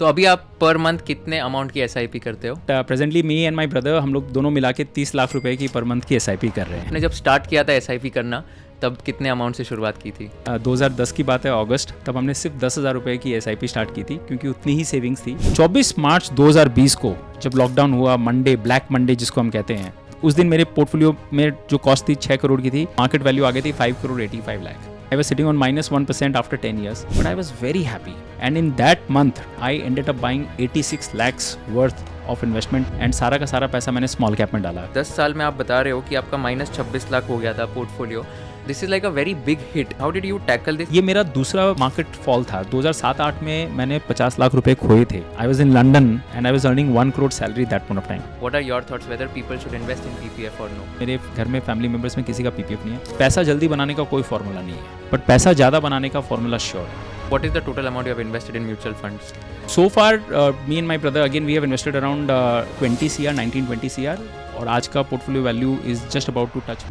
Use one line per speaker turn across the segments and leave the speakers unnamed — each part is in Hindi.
तो अभी आप पर मंथ कितने अमाउंट की एसआईपी करते हो?
Presently me and my brother हम लोग दोनों मिला के 30 लाख रुपए की पर मंथ की एसआईपी कर रहे हैं।
आपने जब स्टार्ट किया था एसआईपी करना तब कितने अमाउंट से शुरुआत की थी?
2010 की बात है, अगस्त, तब हमने सिर्फ 10,000 रुपए की एसआईपी स्टार्ट की थी क्योंकि उतनी ही सेविंग्स थी। 24 मार्च 2020 को जब लॉकडाउन हुआ, मंडे, ब्लैक मंडे जिसको हम कहते हैं, उस दिन मेरे पोर्टफोलियो में जो कॉस्ट थी 6 करोड़ की थी, मार्केट वैल्यू आ गई थी 5 crore 85 lakh. I was sitting on -1% after 10 years, but I was very happy. And in that month, I ended up buying 86 lakhs worth of investment, and सारा का सारा पैसा मैंने स्मॉल कैप में डाला।
10 साल में आप बता रहे हो कि आपका -26 लाख हो गया था portfolio. This is like a very big hit. How did you tackle this?
ये मेरा दूसरा मार्केट फॉल था। 2007-8 में मैंने 50 लाख रुपए खोए थे। I was in London and I was earning 1 crore salary that point of time.
What are your thoughts whether people should invest in PPF और नो?
मेरे घर में फैमिली मेंबर्स में किसी का पीपीएफ नहीं है। पैसा जल्दी बनाने का कोई फॉर्मूला नहीं है, बट पैसा ज़्यादा बनाने का फॉर्मूला श्योर है।
What is the total amount you have invested in mutual funds?
So far, me and my brother again we have invested around 20 CR, 19-20 CR, और आज का portfolio value is just about to touch।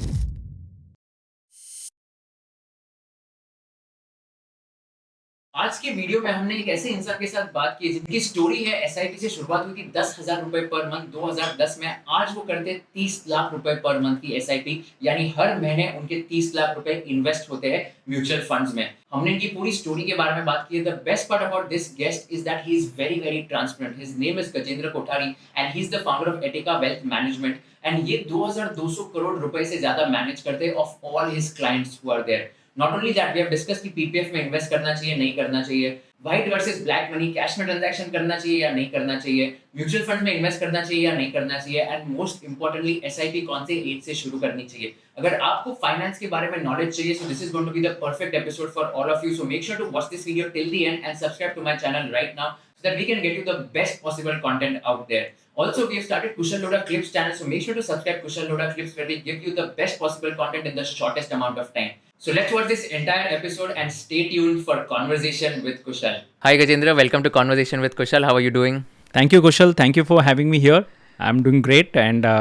आज के वीडियो में हमने एक ऐसे इंसान के साथ बात की जिनकी स्टोरी है एसआईपी से शुरुआत हुई थी 10,000 रुपए पर मंथ 2010 में। आज वो करते 30 लाख रुपए पर मंथ की एसआईपी, यानी हर महीने उनके 30 लाख रुपए इन्वेस्ट होते हैं म्यूचुअल फंड्स में। हमने इनकी पूरी स्टोरी के बारे में बात की है। The best part about this guest is that he is very very transparent. His name is Gajendra Kothari and he is the founder of Attica wealth management, and ये 2200 करोड़ रुपए से ज्यादा मैनेज करते हैं of all his clients who are there. Not only that, we have discussed कि पीपीएफ में इन्वेस्ट करना चाहिए नहीं करना चाहिए, white versus black money, cash में ट्रांजैक्शन करना चाहिए या नहीं करना चाहिए, म्यूचुअल फंड में इन्वेस्ट करना चाहिए या नहीं करना चाहिए, एंड मोस्ट इंपॉर्टेंटली एसआईपी कौन से एज से शुरू करनी चाहिए। अगर आपको फाइनेंस के बारे में नॉलेज चाहिए, so this is going to be the perfect episode for all of you. So make sure to watch this video till the end and subscribe to my channel right now so that we can get you the best possible content out there. Also, we have started Kushal Lodha Clips channel, so make sure to subscribe Kushal Lodha Clips, where we give you the best possible content in the shortest amount of time. So let's watch this entire episode and stay tuned for Conversation with Kushal. Hi Gajendra, welcome to Conversation with Kushal. How are you doing?
Thank you, Kushal. Thank you for having me here. I'm doing great and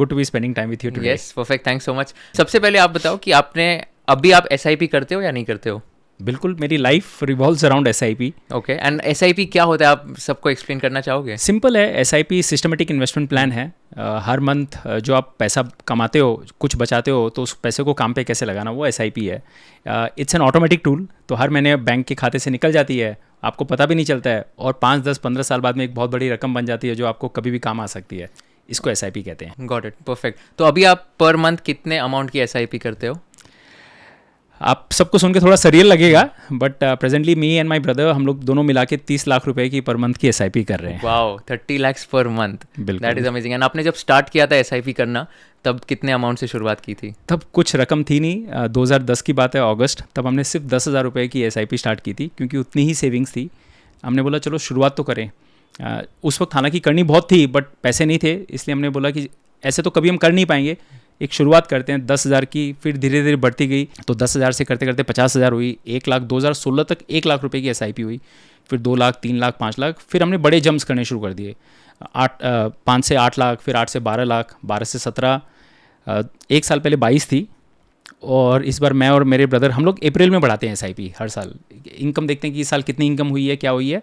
good to be spending time with you today.
Yes, perfect. Thanks so much. सबसे पहले आप बताओ कि आपने अभी आप एसआईपी करते हो या नहीं करते हो?
बिल्कुल, मेरी life revolves around SIP.
Okay, and SIP क्या होता है, आप सबको एक्सप्लेन करना चाहोगे?
सिंपल है, एसआईपी सिस्टमेटिक इन्वेस्टमेंट प्लान है। हर मंथ जो आप पैसा कमाते हो, कुछ बचाते हो, तो उस पैसे को काम पे कैसे लगाना, वो एसआईपी है। इट्स एन ऑटोमेटिक टूल, तो हर महीने बैंक के खाते से निकल जाती है, आपको पता भी नहीं चलता है, और 5, 10, 15 साल बाद में एक बहुत बड़ी रकम बन जाती है जो आपको कभी भी काम आ सकती है। इसको एसआईपी कहते हैं।
Got it, perfect. तो अभी आप पर मंथ कितने अमाउंट की एसआईपी करते हो?
आप सबको सुन के थोड़ा सरियल लगेगा, but presently me and my brother हम लोग दोनों मिला के 30 लाख रुपए की पर मंथ की एसआईपी कर रहे हैं।
Wow, 30 lakh per month, that is amazing. And आपने जब स्टार्ट किया था एसआईपी करना तब कितने अमाउंट से शुरुआत की थी?
तब कुछ रकम थी नहीं। 2010 की बात है, अगस्त, तब हमने सिर्फ 10,000 रुपए की एसआईपी स्टार्ट की थी क्योंकि उतनी ही सेविंग्स थी। हमने बोला चलो शुरुआत तो करें। उस वक्त हालांकि करनी बहुत थी, बट पैसे नहीं थे, इसलिए हमने बोला कि ऐसे तो कभी हम कर नहीं पाएंगे, एक शुरुआत करते हैं 10,000 की। फिर धीरे धीरे बढ़ती गई, तो 10,000 से करते करते 50,000 हुई, 1 लाख, 2016 तक 1 लाख रुपए की एसआईपी हुई, फिर 2 लाख, 3 लाख, 5 लाख, फिर हमने बड़े जंप्स करने शुरू कर दिए। 5 से 8 लाख, फिर 8 से 12 लाख, 12 से 17, एक साल पहले 22 थी, और इस बार मैं और मेरे ब्रदर हम लोग अप्रैल में बढ़ाते हैं एसआईपी हर साल। इनकम देखते हैं कि इस साल कितनी इनकम हुई है, क्या हुई है,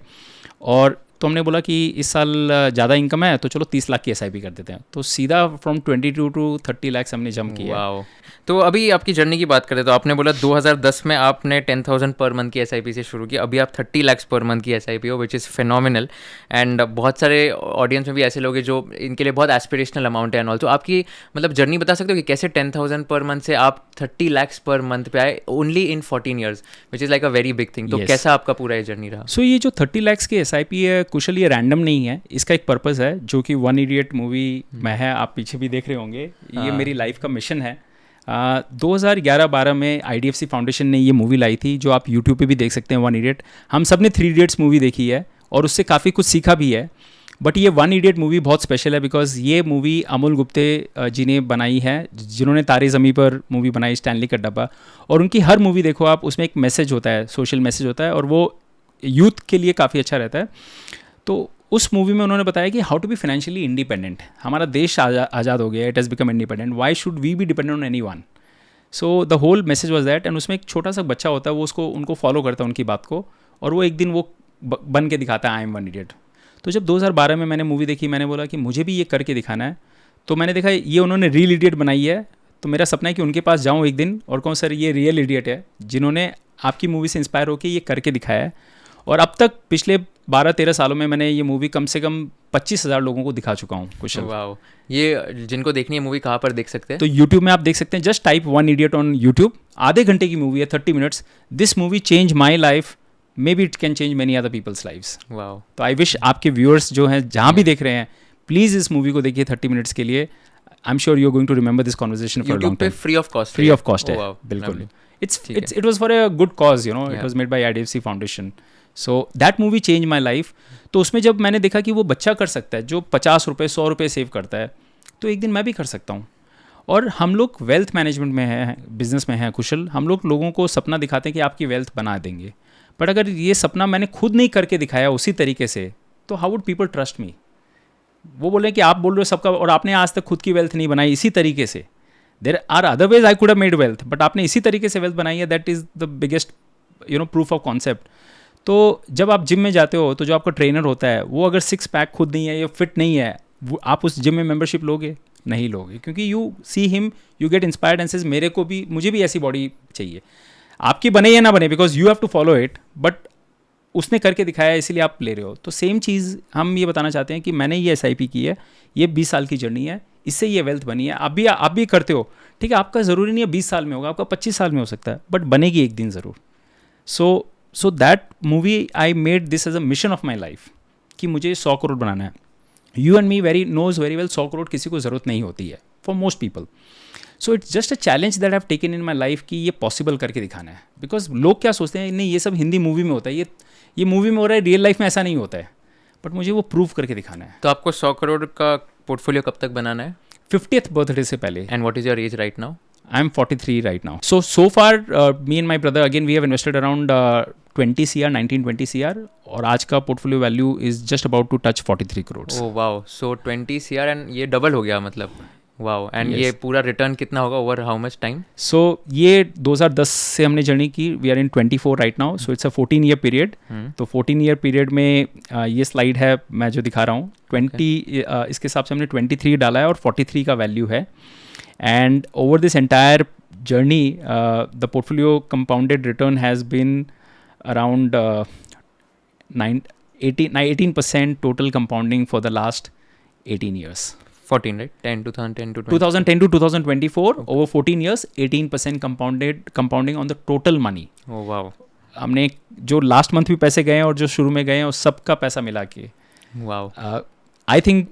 और तो हमने बोला कि इस साल ज़्यादा इनकम है तो चलो 30 लाख की एसआईपी कर देते हैं, तो सीधा फ्रॉम 22 टू 30 लाख हमने जंप किया।
वाओ। तो अभी आपकी जर्नी की बात करें तो आपने बोला 2010 में आपने 10,000 पर मंथ की एसआईपी से शुरू किया, अभी आप 30 लाख पर मंथ की एसआईपी हो, विच इज़ फिनोमिनल। एंड बहुत सारे ऑडियंस में भी ऐसे लोग हैं जो इनके लिए बहुत एस्पिरेशनल अमाउंट है एंड ऑल। तो आपकी मतलब जर्नी बता सकते हो कि कैसे 10,000 पर मंथ से आप 30 लाख पर मंथ पे आए only in 14 years, which is like a very big thing. तो कैसा आपका पूरा ये जर्नी रहा?
सो ये जो 30 लाख की एसआईपी है कुशल, ये रैंडम नहीं है, इसका एक पर्पस है जो कि 1 इडियट मूवी में है, आप पीछे भी देख रहे होंगे। ये मेरी लाइफ का मिशन है। 2011-12 में आईडीएफसी फाउंडेशन ने ये मूवी लाई थी, जो आप यूट्यूब पे भी देख सकते हैं, 1 इडियट। हम सब ने 3 इडियट्स मूवी देखी है और उससे काफ़ी कुछ सीखा भी है, बट ये 1 इडियट मूवी बहुत स्पेशल है बिकॉज ये मूवी अमोल गुप्ते जी ने बनाई है, जिन्होंने तारे ज़मीं पर मूवी बनाई, स्टैनली का डब्बा, और उनकी हर मूवी देखो आप, उसमें एक मैसेज होता है, सोशल मैसेज होता है, और वो यूथ के लिए काफ़ी अच्छा रहता है। तो उस मूवी में उन्होंने बताया कि how to be financially independent. हमारा देश आज़ाद हो गया, it has become independent, why should we be dependent on anyone. So the whole message was that. And उसमें एक छोटा सा बच्चा होता है, वो उनको फॉलो करता है उनकी बात को, और वो एक दिन वो बन के दिखाता है आई एम वन इडियट। तो जब 2012 में मैंने मूवी देखी, मैंने बोला कि मुझे भी ये करके दिखाना है। तो मैंने देखा ये उन्होंने रियल इडियट बनाई है, तो मेरा सपना है कि उनके पास जाऊँ एक दिन और कहूँ सर ये रियल इडियट है जिन्होंने आपकी मूवी से इंस्पायर होकर ये करके दिखाया है। और अब तक पिछले 12-13 सालों में मैंने ये मूवी कम से कम 25,000 लोगों को दिखा चुका हूँ कुशल।
वाह, ये जिनको देखनी है मूवी कहाँ पर देख सकते हैं?
तो यूट्यूब में आप देख सकते हैं, just type one idiot on YouTube. आधे घंटे की मूवी है, 30 minutes. This movie change my life, maybe it can change many other people's lives.
वाह,
तो आई विश आपके व्यूअर्स जो हैं जहाँ भी देख रहे हैं, प्लीज़ इस मूवी को देखिए 30 मिनट्स के लिए। I am sure you are going to remember this conversation for long time.
Free of cost,
free of cost है, बिल्कुल। It was for a good cause, you know, it was made by IDFC foundation. So that movie change my life. तो उसमें जब मैंने देखा कि वो बच्चा कर सकता है जो 50 रुपये 100 रुपये सेव करता है, तो एक दिन मैं भी कर सकता हूँ। और हम लोग वेल्थ मैनेजमेंट में हैं, बिजनेस में हैं कुशल, हम लोग लोगों को सपना दिखाते हैं कि आपकी वेल्थ बना देंगे, बट अगर ये सपना मैंने खुद नहीं करके दिखाया उसी तरीके से, तो how would people trust me? वो बोल रहे हैं कि आप बोल रहे हो सबका, और आपने आज तक खुद की वेल्थ नहीं बनाई इसी तरीके से। There are other ways I could have made wealth, but आपने इसी तरीके से वेल्थ बनाई है। That is the biggest proof of concept. तो जब आप जिम में जाते हो तो जो आपका ट्रेनर होता है वो अगर 6 पैक खुद नहीं है या फिट नहीं है, वो आप उस जिम में मेंबरशिप लोगे? नहीं लोगे, क्योंकि you see him, you get inspired and says मुझे भी ऐसी बॉडी चाहिए। आपकी बने या ना बने, because you have to follow it, but उसने करके दिखाया है इसीलिए आप ले रहे हो। तो सेम चीज़ हम ये बताना चाहते हैं कि मैंने ये SIP की है, ये 20 साल की जर्नी है, इससे ये वेल्थ बनी है। आप भी करते हो, ठीक है, आपका ज़रूरी नहीं है 20 साल में होगा, आपका 25 साल में हो सकता है, बट बनेगी एक दिन ज़रूर। So that movie I made this as a mission of my life कि मुझे 100 करोड़ बनाना है। You and me knows very well 100 crore किसी को ज़रूरत नहीं होती है for most people. So it's just a challenge that have taken in my life कि ये पॉसिबल करके दिखाना है। बिकॉज लोग क्या सोचते हैं, नहीं ये सब हिंदी मूवी में होता है, ये मूवी में हो रहा है, रियल लाइफ में ऐसा नहीं होता है, बट मुझे वो प्रूव करके दिखाना है।
तो आपको 100 करोड़ का पोर्टफोलियो कब तक बनाना है?
50th बर्थडे से पहले।
And what is your age right now?
I am 43 right now. So far, me and my brother, again, we have invested around 20 CR, 19-20 CR, और आज का portfolio value is just about to touch 43 crores.
Oh wow, so 20 CR and ये डबल हो गया मतलब, wow, and
Yes.
ये पूरा रिटर्न कितना होगा over how much time?
So ये 2010 से हमने जर्नी की, we are in 24 right now, so it's a 14-year period. तो 14-year period में ये स्लाइड है मैं जो दिखा रहा हूँ, 20 इसके हिसाब से हमने 23 डाला है और 43 का वैल्यू है। And over this entire journey, the portfolio compounded return has been around 18% total compounding for the last 18 years.
14, right? 2010 to
2010 to 2024, okay. Over 14 years, 18% compounding on the total money.
Oh wow.
हमने जो लास्ट मंथ भी पैसे गए हैं और जो शुरू में गए हैं उस सब का पैसा मिला के,
wow.
आई थिंक,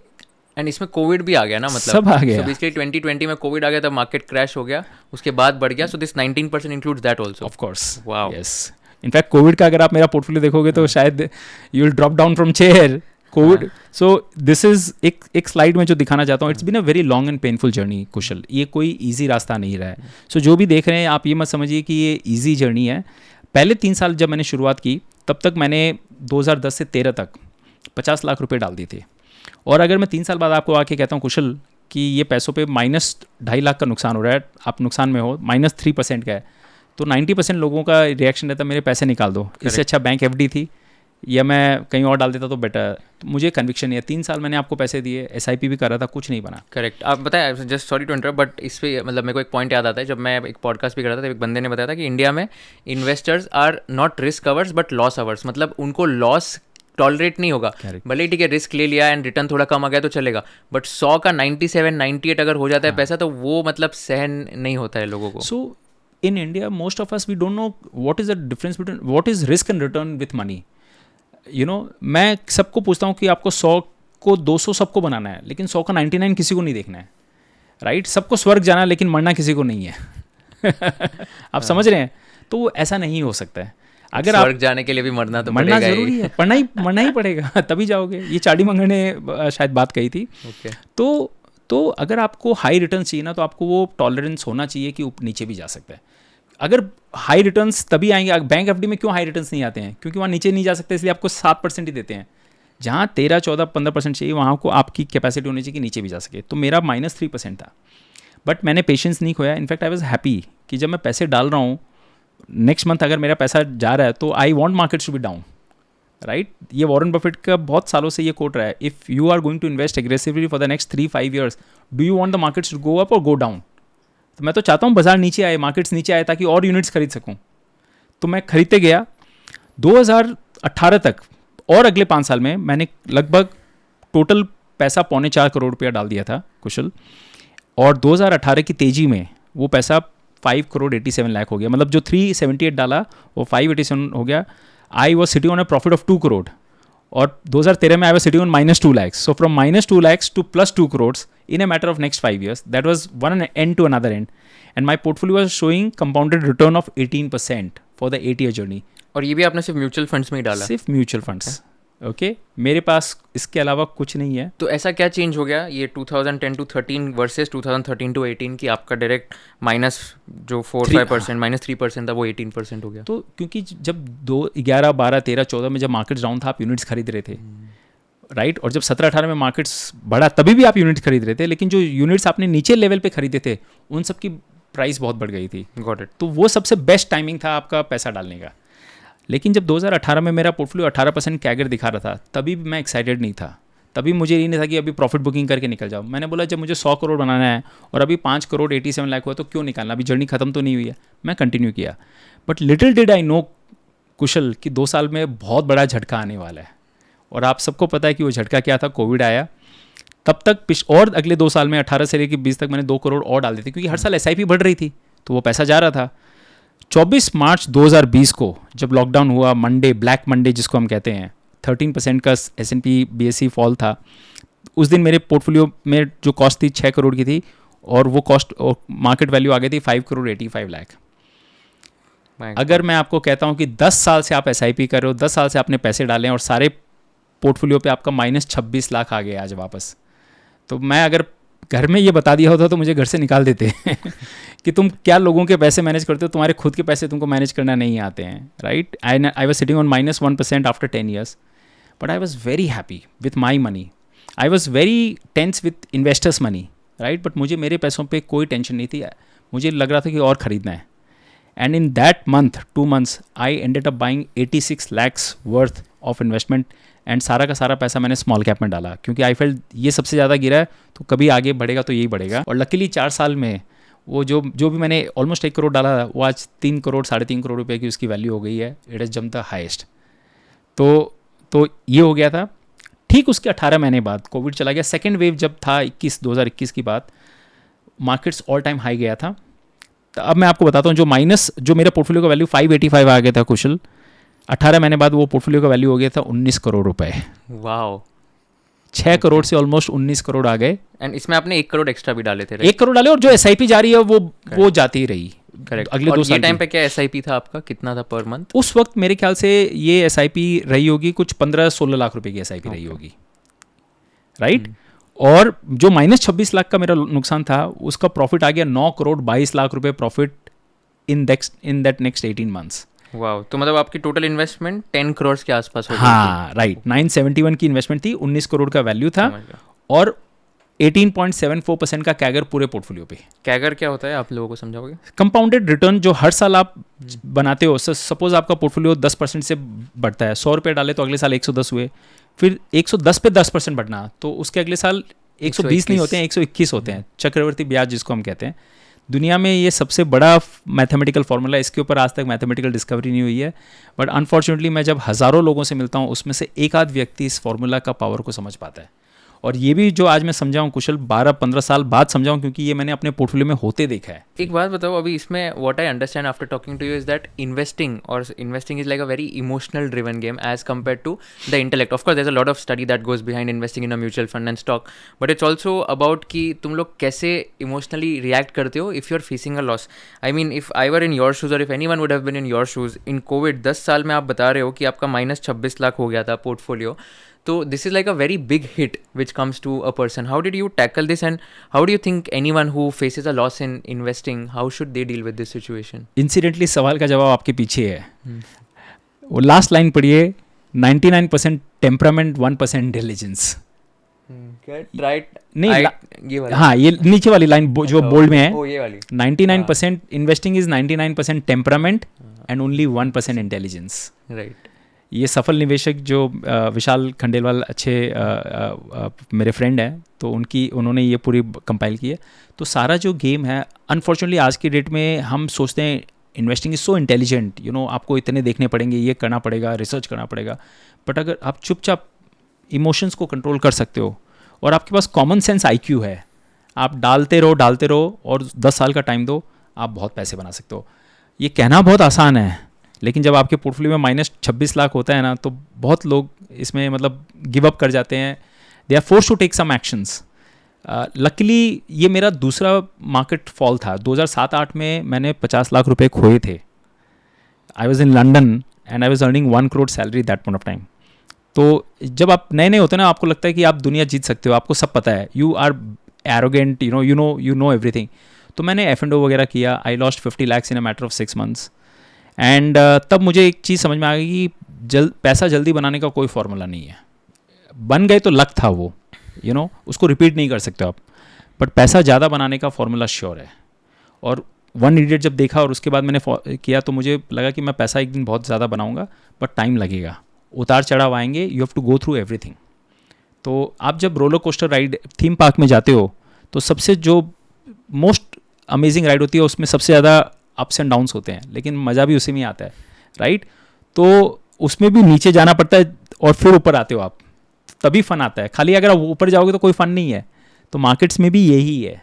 एंड इसमें कोविड भी आ गया ना, मतलब
सब आ गया।
So basically 2020 में कोविड आ गया, तब मार्केट क्रैश हो गया, उसके बाद बढ़ गया, so this 19% includes that also.
Of course,
wow,
yes. In fact Covid का अगर आप मेरा पोर्टफोलियो देखोगे तो शायद you will drop down from chair. Covid, so this is एक स्लाइड में जो दिखाना चाहता हूँ, it's been a very long and painful journey Kushal. ये कोई ईजी रास्ता नहीं रहा है। सो जो भी देख रहे हैं आप ये मत समझिए कि ये ईजी जर्नी है। पहले 3 साल जब मैंने शुरुआत की, तब तक मैंने 2010 से 13 तक 50 लाख रुपए डाल दिए थे। और अगर मैं 3 साल बाद आपको आके कहता हूँ कुशल कि ये पैसों पे -2.5 लाख का नुकसान हो रहा है, आप नुकसान में हो, -3% का है, तो 90% लोगों का रिएक्शन रहता है मेरे पैसे निकाल दो, इससे अच्छा बैंक FD थी या मैं कहीं और डाल देता तो बेटर। तो मुझे कन्विक्शन नहीं है। 3 साल मैंने आपको पैसे दिए, SIP भी कर रहा था, कुछ नहीं बना।
करेक्ट। आप बताया, just sorry to interrupt, but इस पे मतलब मेरे को एक पॉइंट याद आता है, जब मैं एक पॉडकास्ट भी कर रहा था, एक बंदे ने बताया था कि इंडिया में investors are not risk averse but loss averse, मतलब उनको लॉस टॉलरेट नहीं होगा। भले ठीक है रिस्क ले लिया एंड रिटर्न थोड़ा कम आ गया तो चलेगा, बट 100 का 97-98 अगर हो जाता है पैसा, तो वो मतलब सहन नहीं होता है लोगों को।
So in India most of us we don't know what is the difference between what is risk and return with money. You know, मैं सबको पूछता हूँ कि आपको 100 को 200 सबको बनाना है, लेकिन 100 का 99 किसी को नहीं देखना है, राइट? सबको स्वर्ग जाना है लेकिन मरना किसी को नहीं है। आप समझ रहे हैं? तो वो ऐसा नहीं हो सकता है। अगर
स्वर्ग जाने के लिए भी मरना तो
मरना जरूरी है, मरना ही पड़ेगा, तभी जाओगे। ये चाडी मंगल ने शायद बात कही थी।
okay.
तो अगर आपको हाई रिटर्न चाहिए ना, तो आपको वो टॉलरेंस होना चाहिए कि नीचे भी जा सकता है। अगर हाई रिटर्न्स तभी आएंगे, बैंक FD में क्यों हाई रिटर्न्स नहीं आते हैं? क्योंकि वहाँ नीचे नहीं जा सकते, इसलिए आपको 7% ही देते हैं। जहाँ 13, 14, 15% चाहिए, वहाँ को आपकी कैपेसिटी होनी चाहिए कि नीचे भी जा सके। तो मेरा -3% था, बट मैंने पेशेंस नहीं खोया। इनफैक्ट आई वॉज हैप्पी कि जब मैं पैसे डाल रहा हूँ, नेक्स्ट मंथ अगर मेरा पैसा जा रहा है तो I want markets to be down, right ये वॉरेन बफेट का बहुत सालों से ये कोट रहा है, if you are going to invest aggressively for the next 3-5 years, do you want the markets to go up और गो डाउन? तो मैं तो चाहता हूँ बाजार नीचे आए, मार्केट्स नीचे आए, ताकि और यूनिट्स खरीद सकूँ। तो मैं खरीदते गया 2018 तक, और अगले 5 साल में मैंने लगभग टोटल पैसा 4.25 करोड़ रुपया डाल दिया था कुशल, और 2018 की तेज़ी में वो पैसा 5 करोड़ 87 लाख हो गया। मतलब जो 378 डाला वो 587 हो गया। आई was sitting on a profit of 2 crore, और 2013 में आई was sitting on -2 lakhs. So from -2 lakhs to +2 crores in a matter of next 5 years. That was one end to another end. And my portfolio was showing compounded return of 18% for the 8-year journey.
और ये भी आपने सिर्फ म्यूचुअल फंड्स में ही डाला?
सिर्फ म्यूचुअल फंड्स। ओके, मेरे पास इसके अलावा कुछ नहीं है।
तो ऐसा क्या चेंज हो गया ये 2010 to 13 वर्सेस 2013 to 18 की आपका डायरेक्ट माइनस जो 4-5% -3% था वो 18% हो गया?
तो क्योंकि जब 11, 12, 13, 14 में जब मार्केट्स डाउन था, आप यूनिट्स खरीद रहे थे, राइट? और जब 17-18 में मार्केट्स बढ़ा तभी भी आप यूनिट्स खरीद रहे थे, लेकिन जो यूनिट्स आपने नीचे लेवल पे खरीदे थे उन सब की प्राइस बहुत बढ़ गई थी।
Got it.
तो वो सबसे बेस्ट टाइमिंग था आपका पैसा डालने का। लेकिन जब 2018 में मेरा पोर्टफोलियो 18% कैगर दिखा रहा था, तभी भी मैं एक्साइटेड नहीं था। तभी मुझे ये नहीं था कि अभी प्रॉफिट बुकिंग करके निकल जाओ। मैंने बोला जब मुझे 100 करोड़ बनाना है और अभी 5 करोड़ 87 लाख हुआ, तो क्यों निकालना, अभी जर्नी खत्म तो नहीं हुई है। मैं कंटिन्यू किया, but little did I know Kushal कि 2 साल में बहुत बड़ा झटका आने वाला है। और आप सबको पता है कि वो झटका क्या था, कोविड आया। तब तक और अगले 2 साल में 18 से लेकर 20 तक मैंने 2 करोड़ और डाल दी थी, क्योंकि हर साल SIP बढ़ रही थी, तो वो पैसा जा रहा था। 24 मार्च 2020 को जब लॉकडाउन हुआ, मंडे, ब्लैक मंडे जिसको हम कहते हैं, 13% का S&P BSE फॉल था। उस दिन मेरे पोर्टफोलियो में जो कॉस्ट थी 6 करोड़ की थी, और वो कॉस्ट और मार्केट वैल्यू आ गई थी 5 करोड़ 85 लाख। अगर मैं आपको कहता हूँ कि 10 साल से आप SIP कर रहे हो, 10 साल से आपने पैसे डाले और सारे पोर्टफोलियो पे आपका -26 लाख आ गया आज वापस, तो मैं अगर घर में ये बता दिया होता तो मुझे घर से निकाल देते कि तुम क्या लोगों के पैसे मैनेज करते हो, तुम्हारे खुद के पैसे तुमको मैनेज करना नहीं आते हैं, right? I was sitting on -1% after 10 years, but I was very happy with my money. I was very tense with investors money, right? But मुझे मेरे पैसों पे कोई टेंशन नहीं थी। मुझे लग रहा था कि और ख़रीदना है। And in that month 2 months I ended up buying 86 lakhs worth of investment, and सारा का सारा पैसा मैंने स्मॉल कैप में डाला, क्योंकि आई फेल्ट ये सबसे ज़्यादा गिरा है, तो कभी आगे बढ़ेगा तो यही बढ़ेगा। और लकीली 4 साल में वो जो भी मैंने ऑलमोस्ट 1 करोड़ डाला था, वो आज 3 करोड़ 3.5 करोड़ रुपए की उसकी वैल्यू हो गई है। इट इज़ जम द हाइस्ट। तो ये हो गया था। ठीक उसके 18 महीने बाद कोविड चला गया। सेकेंड वेव जब था 2021 की बात, मार्केट्स ऑल टाइम हाई गया था। तो अब मैं आपको बताता हूँ, जो मेरा पोर्टफोलियो का वैल्यू 585 आ गया था कुशल, 18 महीने बाद वो पोर्टफोलियो का वैल्यू हो गया था 19 करोड़ रुपए।
वाओ।
6 करोड़ से ऑलमोस्ट 19 करोड़ आ गए।
एंड इसमें आपने 1 करोड़ एक्स्ट्रा भी डाले थे?
1 करोड़ डाले, और जो SIP जारी है वो जाती ही रही।
करेक्ट।
अगले 2 साल
टाइम पे क्या SIP था आपका, कितना था पर मंथ?
उस वक्त मेरे ख्याल से ये SIP रही होगी कुछ 15-16 लाख रुपए की SIP रही होगी, राइट? और जो -26 लाख का मेरा नुकसान था, उसका प्रॉफिट आ गया 9 करोड़ 22 लाख रुपए profit in that next 18 months।
Wow. तो मतलब आपकी टोटल इन्वेस्टमेंट 10 करोड़ के आसपास हो गई?
हाँ, राइट। 971 की इन्वेस्टमेंट थी, 19 करोड़ का वैल्यू था, और 18.74% का कैगर पूरे पोर्टफोलियो पे।
कैगर क्या होता है, आप लोगों को समझाओगे?
कंपाउंडेड रिटर्न जो हर साल आप बनाते हो। सपोज आपका पोर्टफोलियो 10% से बढ़ता है, 100 रुपये डाले तो अगले साल 110 हुए, फिर 110 पे 10% बढ़ना, तो उसके अगले साल 120 नहीं होते हैं, 121 होते हैं। चक्रवर्ती ब्याज जिसको हम कहते हैं, दुनिया में ये सबसे बड़ा मैथमेटिकल फार्मूला है। इसके ऊपर आज तक मैथमेटिकल डिस्कवरी नहीं हुई है, बट अनफॉर्चुनेटली मैं जब हज़ारों लोगों से मिलता हूँ, उसमें से एक आध व्यक्ति इस फार्मूला का पावर को समझ पाता है। और ये भी जो आज मैं समझाऊँ कुशल, 12-15 साल बाद समझाऊँ, क्योंकि ये मैंने अपने पोर्टफोलियो में होते देखा है।
एक बात बताओ, अभी इसमें what I understand after talking to you is that investing is like a very emotional driven game as compare to the intellect. Of course there is a lot of study that goes behind investing in a mutual fund and stock, but it's also about कि तुम लोग कैसे इमोशनली रिएक्ट करते हो if you are facing a loss. I mean, if I were in your shoes और if anyone would have been in your shoes in COVID, 10 साल में आप बता रहे हो कि आपका -26 लाख हो गया था portfolio, so this is like a very big hit which comes to a person. How did you tackle this, and how do you think anyone who faces a loss in investing, how should they deal with this situation?
Incidentally सवाल का जवाब आपके पीछे है। वो लास्ट लाइन पढ़िए, 99% टेम्परामेंट, 1% इंटेलिजेंस।
राइट?
नहीं,
ये वाली?
हाँ, ये नीचे वाली लाइन जो बोल्ड में है,
ओ ये वाली।
99% investing is 99% temperament and only 1% intelligence.
Right.
ये सफल निवेशक जो विशाल खंडेलवाल अच्छे मेरे फ्रेंड हैं, तो उन्होंने ये पूरी कंपाइल की है। तो सारा जो गेम है, अनफॉर्चुनेटली आज की डेट में हम सोचते हैं इन्वेस्टिंग इज सो इंटेलिजेंट, आपको इतने देखने पड़ेंगे, ये करना पड़ेगा, रिसर्च करना पड़ेगा। बट अगर आप चुपचाप इमोशंस को कंट्रोल कर सकते हो और आपके पास कॉमन सेंस IQ है, आप डालते रहो और 10 साल का टाइम दो, आप बहुत पैसे बना सकते हो। ये कहना बहुत आसान है, लेकिन जब आपके पोर्टफोलियो में -26 लाख होता है ना, तो बहुत लोग इसमें मतलब गिव अप कर जाते हैं। They are force to take some actions. Luckily ये मेरा दूसरा मार्केट फॉल था। 2007-8 में मैंने 50 लाख रुपए खोए थे। I was in London and I was earning 1 crore salary that point of time. तो जब आप नए नए होते हैं ना, आपको लगता है कि आप दुनिया जीत सकते हो, आपको सब पता है, you are arrogant, you know everything. तो मैंने F&O वगैरह किया। I lost 50 lakhs in a matter of 6 months। And तब मुझे एक चीज़ समझ में आ गई कि पैसा जल्दी बनाने का कोई फॉर्मूला नहीं है। बन गए तो लक था वो, उसको रिपीट नहीं कर सकते आप, बट पैसा ज़्यादा बनाने का फॉर्मूला श्योर है। और 1 Idiot जब देखा और उसके बाद मैंने किया, तो मुझे लगा कि मैं पैसा एक दिन बहुत ज़्यादा बनाऊंगा, बट टाइम लगेगा, उतार चढ़ाव आएंगे, you have to go through everything. तो आप जब roller coaster ride theme park में जाते हो, तो सबसे जो मोस्ट अमेजिंग राइड होती है, उसमें सबसे ज़्यादा अप्स एंड डाउन्स होते हैं, लेकिन मज़ा भी उसी में आता है, राइट? तो उसमें भी नीचे जाना पड़ता है और फिर ऊपर आते हो आप, तभी फन आता है। खाली अगर आप ऊपर जाओगे तो कोई फन नहीं है। तो मार्केट्स में भी यही है।